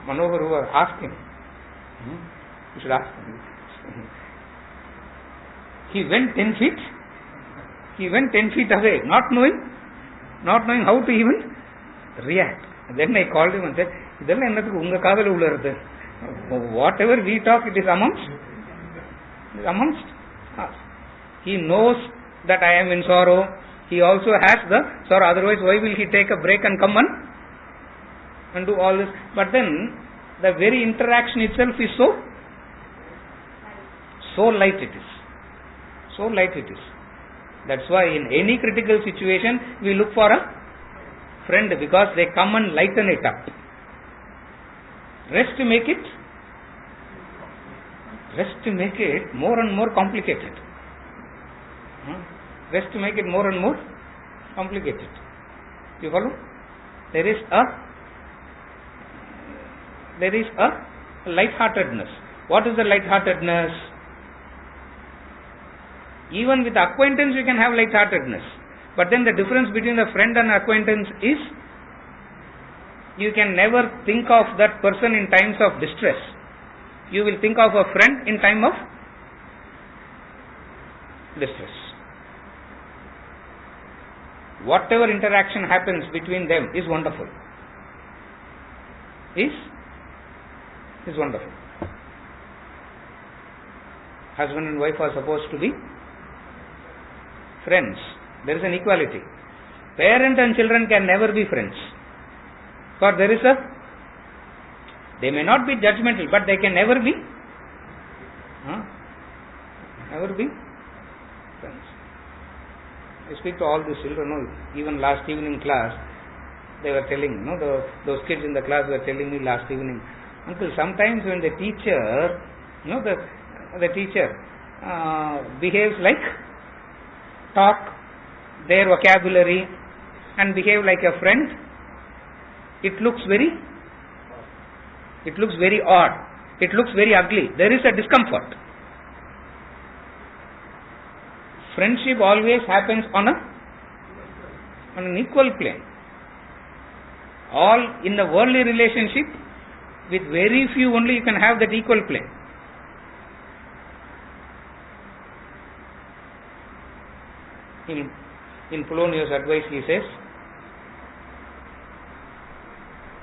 Manohar, ask him. You should ask him. He went 10 feet. He went 10 feet away, not knowing how to even react. And then I called him and said, இதெல்லாம் என்னத்துக்கு உங்க காதல உள்ளது? Whatever we talk, it is amongst us. He knows that I am in sorrow. He also has the sorrow. Otherwise, why will he take a break and come and and do all this. But then the very interaction itself is so light it is. So light it is. That's why in any critical situation we look for a friend, because they come and lighten it up. Rest make it more and more complicated. Rest make it more and more complicated. You follow? There is a lightheartedness. What is the lightheartedness? Even with acquaintance you can have lightheartedness. But then the difference between a friend and acquaintance is you can never think of that person in times of distress. You will think of a friend in time of distress. Whatever interaction happens between them is wonderful. Is wonderful. Husband and wife are supposed to be friends. There is an equality. Parent and children can never be friends. For they may not be judgmental, but they can never be friends. I speak to all these children. Even last evening class, they were telling, those kids in the class were telling me last evening, uncle, sometimes when the teacher, the teacher behaves like talk their vocabulary and behave like a friend, it looks very odd, it looks very ugly, there is a discomfort. Friendship always happens on an equal plane. All in the worldly relationship, with very few only you can have that equal plane. In Polonius' advice he says,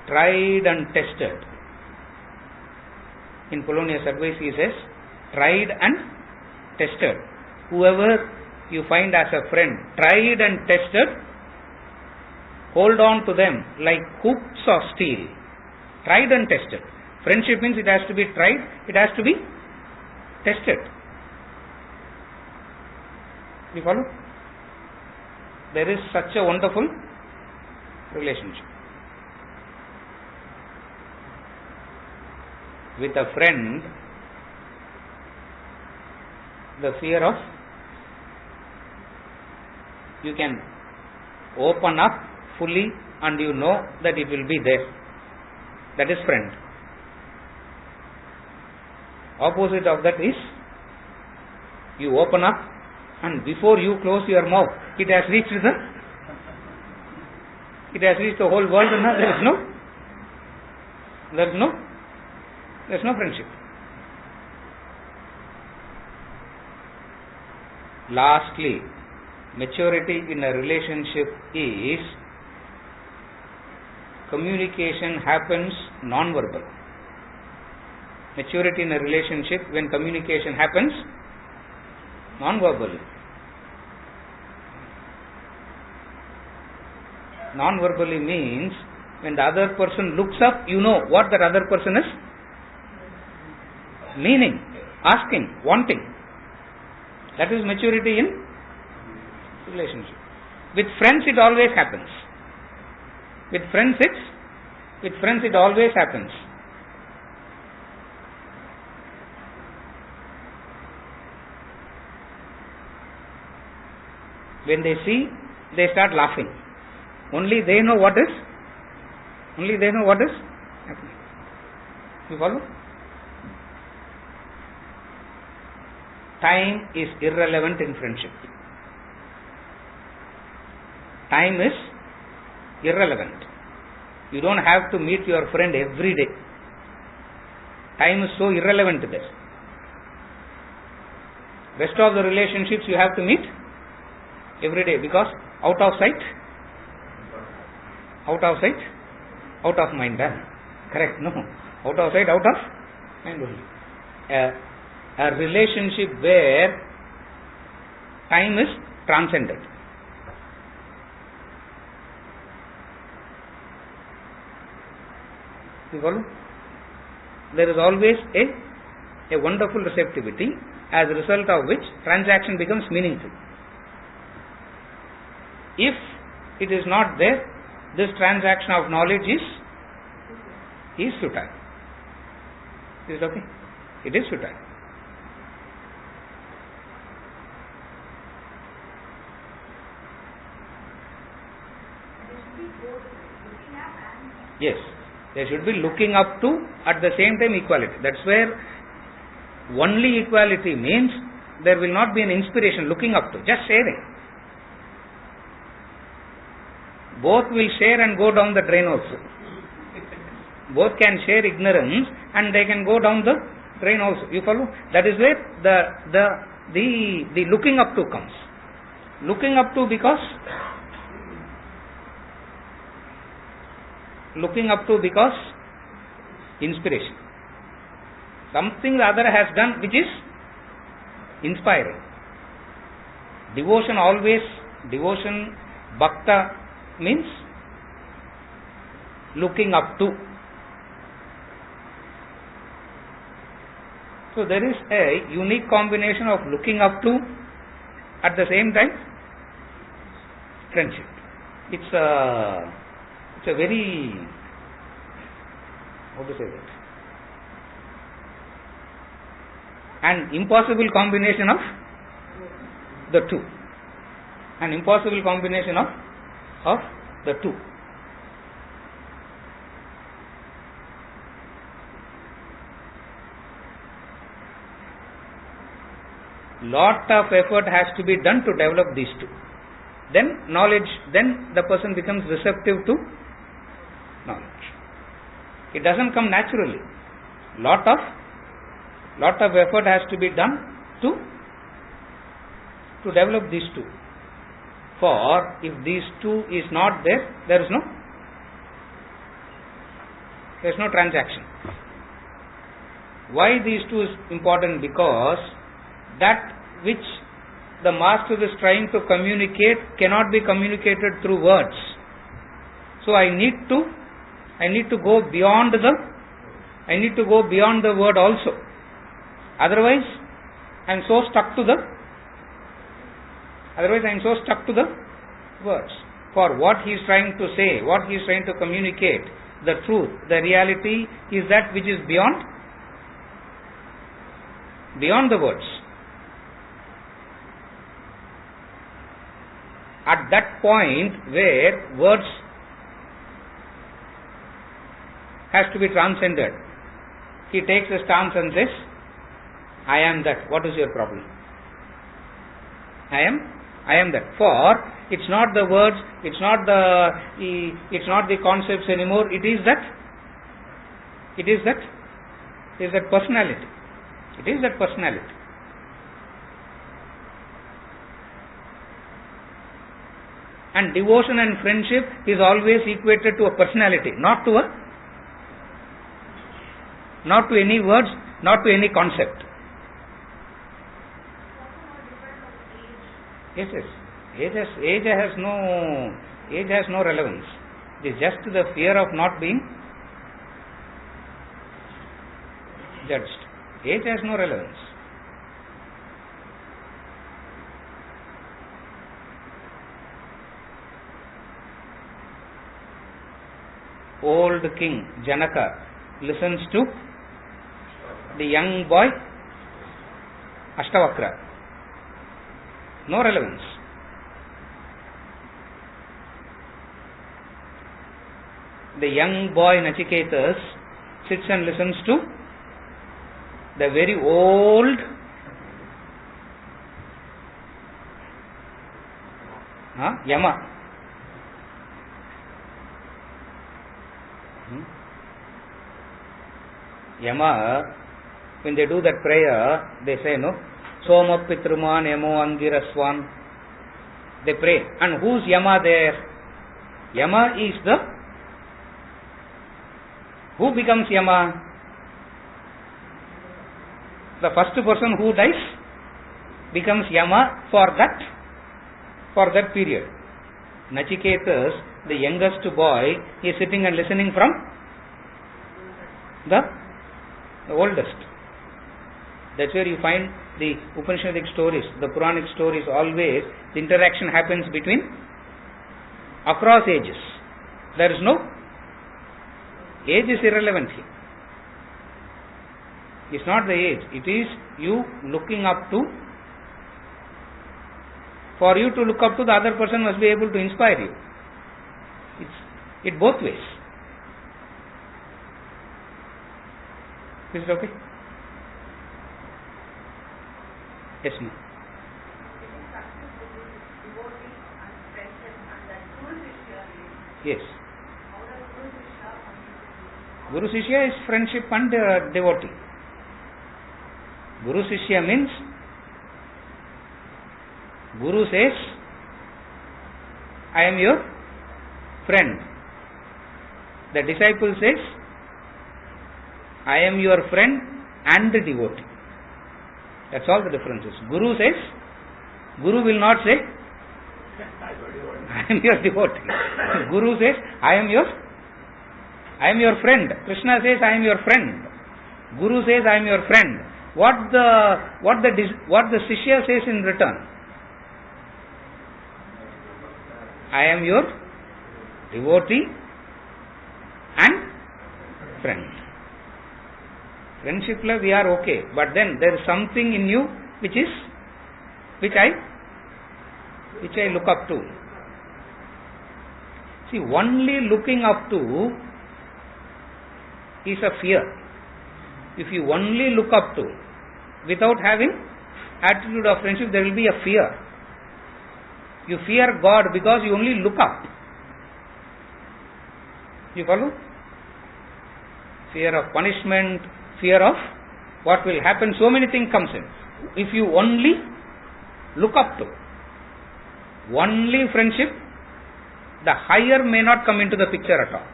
tried and tested. In Polonius' advice he says, tried and tested. Whoever you find as a friend, tried and tested, hold on to them like hoops of steel. Tried and tested. Friendship means it has to be tried, it has to be tested. You follow? There is such a wonderful relationship. With a friend, the fear of, you can open up fully and you know that it will be there. That is friend. Opposite of that is, you open up and before you close your mouth, it has reached the whole world, and there is no friendship. Lastly, maturity in a relationship is communication happens non-verbal. Maturity in a relationship when communication happens non-verbally. Non-verbally means when the other person looks up, you know what that other person is meaning, asking, wanting. That is maturity in relationship. With friends it always happens. With friends it always happens. When they see, they start laughing. Only they know what is happening. You follow? Time is irrelevant in friendship. Time is irrelevant. You don't have to meet your friend every day. Time is so irrelevant to this. Rest of the relationships you have to meet every day, because out of sight, out of mind. Correct? No. Out of sight, out of mind only. A relationship where time is transcended. You follow? There is always a wonderful receptivity, as a result of which transaction becomes meaningful. If it is not there, this transaction of knowledge is futile. Is it okay? It is futile. Yes, they should be looking up to, at the same time, equality. That's where only equality means there will not be an inspiration looking up to, just sharing. Both will share and go down the drain also. Both can share ignorance and they can go down the drain also. You follow? That is where the looking up to comes. Looking up to because inspiration. Something the other has done which is inspiring. Devotion, bhakta means looking up to. So there is a unique combination of looking up to, at the same time, friendship. It's a very, how to say that, an impossible combination of the two. An impossible combination of the two. Lot of effort has to be done to develop these two. Then the person becomes receptive to knowledge. It doesn't come naturally. Lot of effort has to be done to develop these two. For if these two is not there, there is no transaction. Why these two is important? Because that which the master is trying to communicate cannot be communicated through words. So I need to go beyond the word also. Otherwise I am so stuck to the words. For what he is trying to say, what he is trying to communicate, the truth, the reality is that which is beyond the words. At that point where words has to be transcended, he takes a stance and says, I am that. What is your problem? I am that. For it's not the words, it's not the concepts anymore. It is that personality. It is that personality. And devotion and friendship is always equated to a personality, not to any words, not to any concept. Yes. Age has no relevance. It is just the fear of not being judged. Age has no relevance. Old king Janaka listens to the young boy Ashtavakra. No relevance. The young boy Nachiketas sits and listens to the very old Yama. Yama, when they do that prayer, they say, no, Soma Pitruman Yamo Angiraswan. They pray. And who's Yama there? Yama is who becomes Yama? The first person who dies becomes Yama for that period. Nachiketas, the youngest boy, is sitting and listening from the oldest. That's where you find the Upanishadic stories, the Puranic stories, always the interaction happens between across ages. There is no age is irrelevant here. It's not the age, it is you looking up to. For you to look up to, the other person must be able to inspire you. It's both ways. Is it okay? Yes, ma'am. Yes. Guru Shishya is friendship and devotee. Guru Shishya means Guru says, I am your friend. The disciple says, I am your friend and the devotee. That's all the difference is. Guru says, Guru will not say, I am your devotee. Guru says, I am your friend. Krishna says, I am your friend. Guru says, I am your friend. What the Shishya says in return? I am your devotee and friend. Friendship love, we are okay, but then there is something in you which I look up to. See, only looking up to is a fear. If you only look up to without having attitude of friendship, there will be a fear. You fear God because you only look up. You follow? Fear of punishment, fear of what will happen, so many things comes in. If you only look up to only friendship, the higher may not come into the picture at all.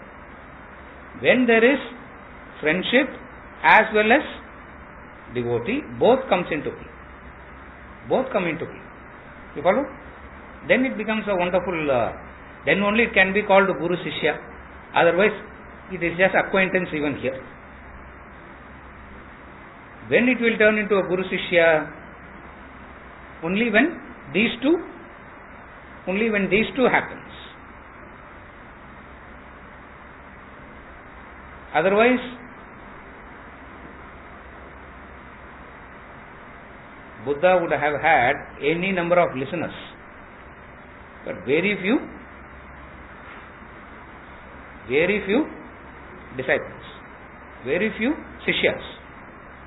When there is friendship as well as devotee, both comes into play. Both come into play. You follow? Then it becomes a wonderful, then only it can be called Guru Shishya. Otherwise, it is just acquaintance even here. When it will turn into a Guru Shishya? Only when these two happens. Otherwise, Buddha would have had any number of listeners, but very few disciples, very few Shishyas.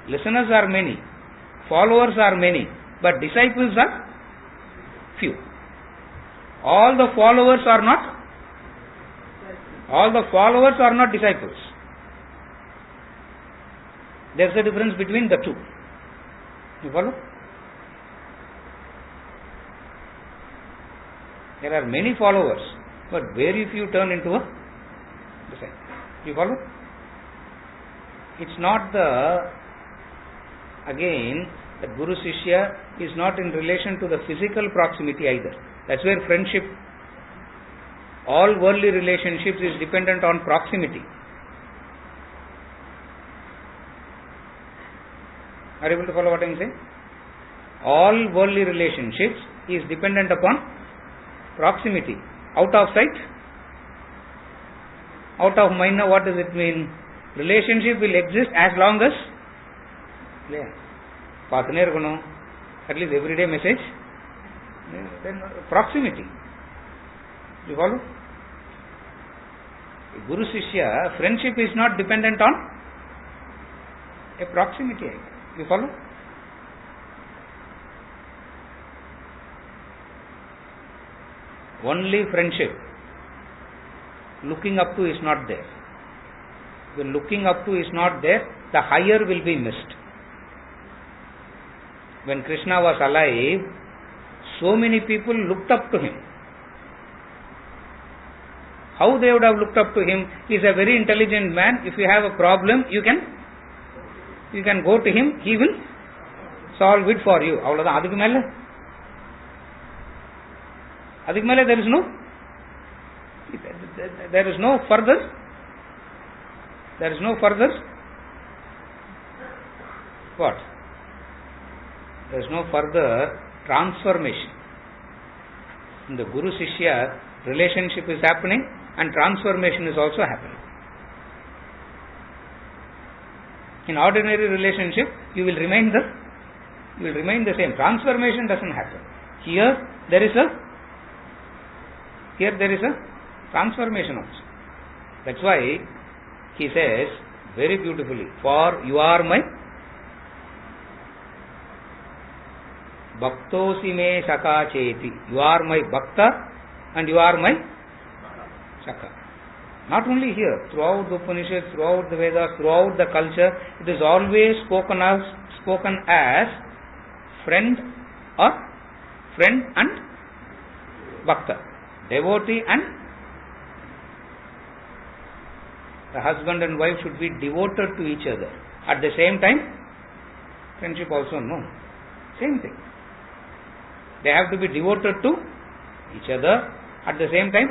Listeners are many, followers are many, but disciples are few. All the followers are not disciples. There is a difference between the two. You follow? There are many followers, but very few turn into a disciple. You follow? It's not the Guru Shishya is not in relation to the physical proximity either. That's where friendship, all worldly relationships is dependent on proximity. Are you able to follow what I am saying? All worldly relationships is dependent upon proximity. Out of sight, out of mind. Now what does it mean? Relationship will exist as long as at least everyday message. Then proximity. You follow? Guru Shishya, friendship is not dependent on a proximity. You follow? Only friendship. Looking up to is not there. When looking up to is not there, the higher will be missed. When Krishna was alive, so many people looked up to him. How they would have looked up to him? He is a very intelligent man. If you have a problem, you can go to him. He will solve it for you. Adhik mele there is no further what? There is no further transformation. In the Guru Shishya relationship is happening and transformation is also happening. In ordinary relationship, you will remain the same. Transformation doesn't happen. Here there is a transformation also. That's why he says very beautifully, for you are my Bhaktosi me Saka Cheti. You are my Bhakta and you are my Saka. Not only here, throughout the Upanishads, throughout the Vedas, throughout the culture, it is always spoken as friend and Bhakta, devotee and the husband and wife should be devoted to each other. At the same time, friendship also, no. Same thing. They have to be devoted to each other. At the same time,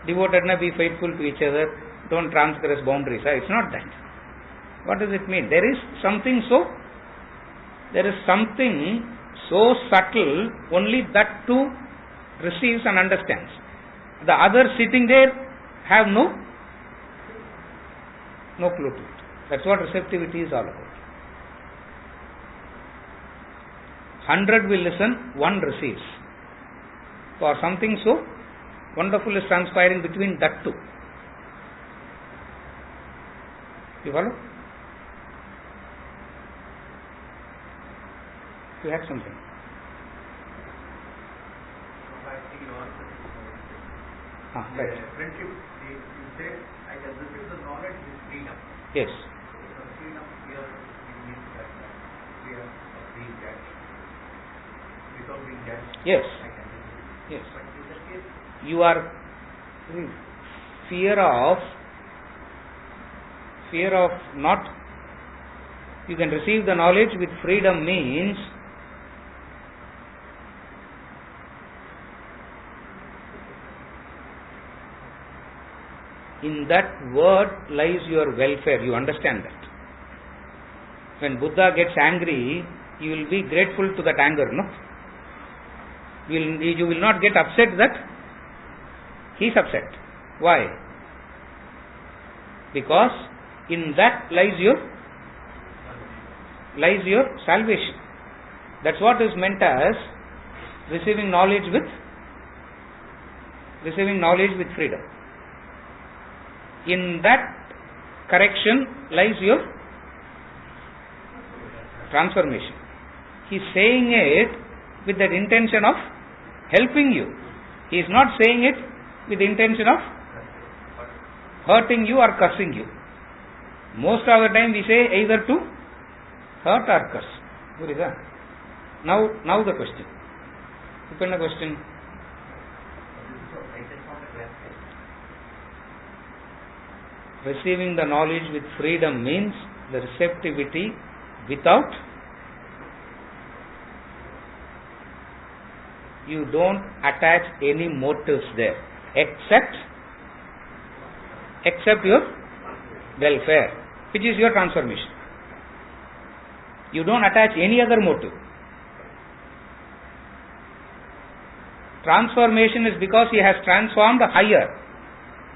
devotedness, be faithful to each other. Don't transgress boundaries. It's not that. What does it mean? There is something so subtle, only that too receives and understands. The others sitting there have no clue to it. That's what receptivity is all about. 100 will listen, 1 receives. For something so wonderful is transpiring between that two. You follow? You had something. Right. Friendship, you said, I can receive the knowledge with freedom. Yes. So freedom here means that we are being judged. Without being judged, Yes. I can receive. Yes. But in that case, You are fear of not, you can receive the knowledge with freedom means in that word lies your welfare. You understand that. When Buddha gets angry, you will be grateful to that anger, no? You will not get upset that he is upset. Why? Because in that lies your salvation. That's what is meant as receiving knowledge with freedom. In that correction lies your transformation. He is saying it with that intention of helping you. He is not saying it with the intention of hurting you or cursing you. Most of the time we say either to hurt or curse. Now the question. Open the question. Receiving the knowledge with freedom means the receptivity without, you don't attach any motives there except your welfare, which is your transformation. You don't attach any other motive. Transformation is because he has transformed higher.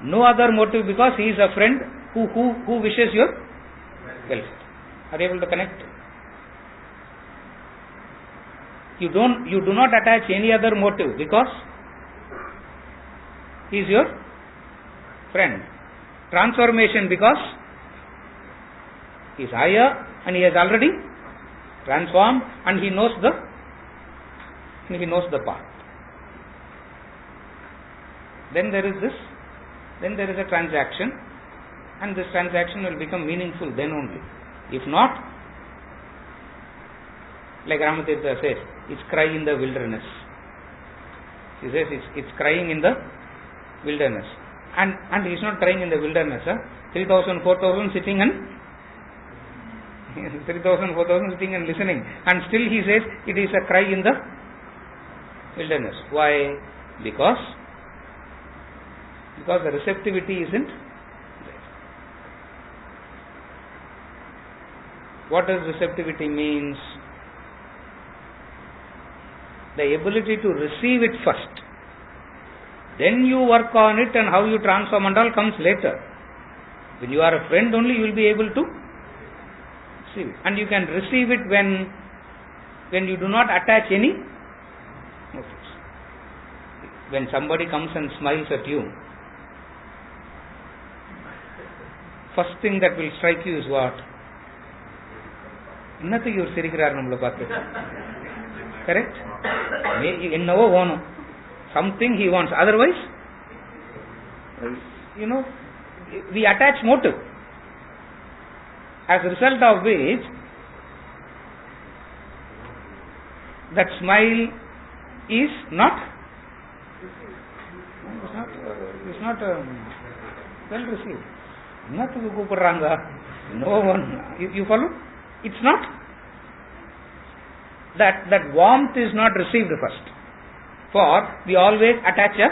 No other motive, because he is a friend who wishes your welfare. Are you able to connect? You do not attach any other motive because he is your friend. Transformation because he is higher and he has already transformed and he knows the path. Then there is a transaction, and this transaction will become meaningful then only. If not, like Ramatirtha says, it's crying in the wilderness. He says it's crying in the wilderness. And he's not crying in the wilderness. 3,000, 4,000 sitting and 3,000, 4,000 sitting and listening. And still he says it is a cry in the wilderness. Why? Because the receptivity isn't there. What does receptivity means? The ability to receive it first. Then you work on it, and how you transform and all comes later. When you are a friend only, you will be able to receive it. And you can receive it when you do not attach any motives. When somebody comes and smiles at you, first thing that will strike you is what? Innathu ivar sirikrar nammala paathu. Correct? Ennavo vonum. Something he wants. Otherwise, we attach motive. As a result of which, that smile is not well received. Innathu koopadranga. No one. You follow? It's not. That warmth is not received first. For we always attach a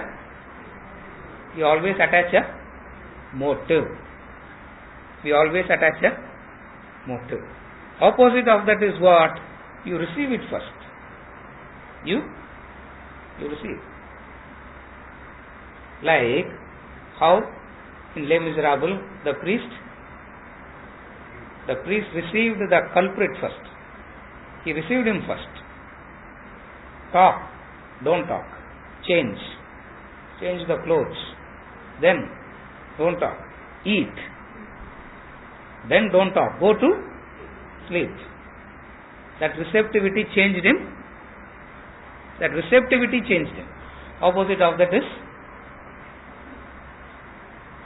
motive. We always attach a motive. Opposite of that is what? You receive it first. You receive. Like how in Les Miserables the priest received the culprit first. He received him first. Talk, don't talk. Change the clothes. Then don't talk. Eat. Then don't talk. Go to sleep. That receptivity changed him. Opposite of that is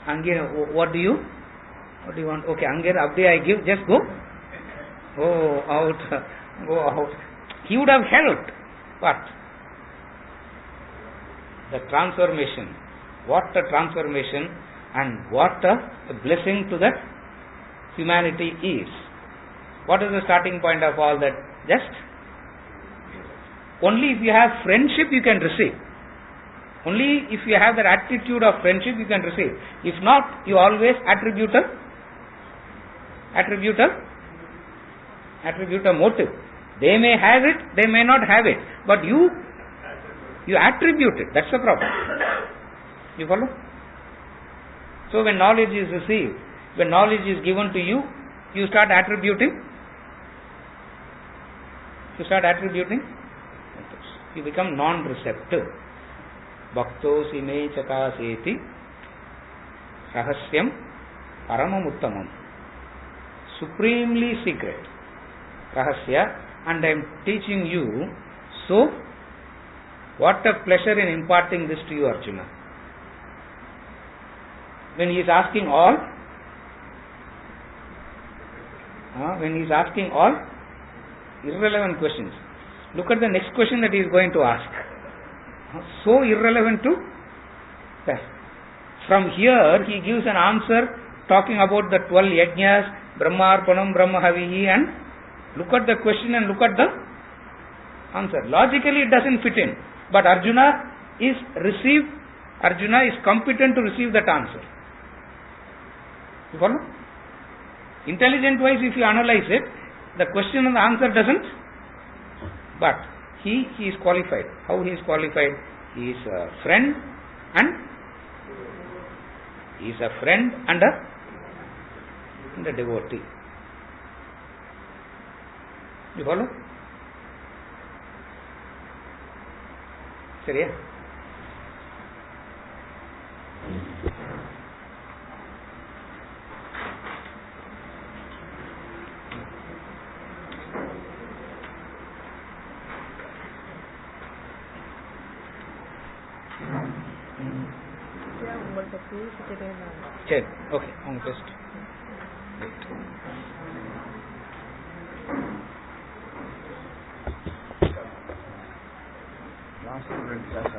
Angir, what do you want? Okay, Angir, Abdi I give, just go. Go out. He would have helped. But the transformation, what a transformation and what a blessing to that humanity is. What is the starting point of all that? Just only if you have friendship you can receive. Only if you have that attitude of friendship you can receive. If not, you always attribute a motive. They may have it, they may not have it, but you attribute it. That's the problem. You follow? So when knowledge is received, when knowledge is given to you, you start attributing. You become non-receptive. Bhaktosi me chakaseti rahasyam paramamuttamam. Supremely secret. Rahasya. And I am teaching you. So, what a pleasure in imparting this to you, Arjuna. When he is asking all irrelevant questions, look at the next question that he is going to ask. So irrelevant to that. From here, he gives an answer talking about the 12 yajnas, Brahmarpanam, Brahmahavihi, and look at the question and look at the answer. Logically, it doesn't fit in. But Arjuna is competent to receive that answer. You follow? Intelligent wise, if you analyze it, the question and the answer doesn't. But he is qualified. How he is qualified? He is a friend and a devotee. You follow? Seriya? சரி, okay, அவங்க பேசிட்டு last 2 class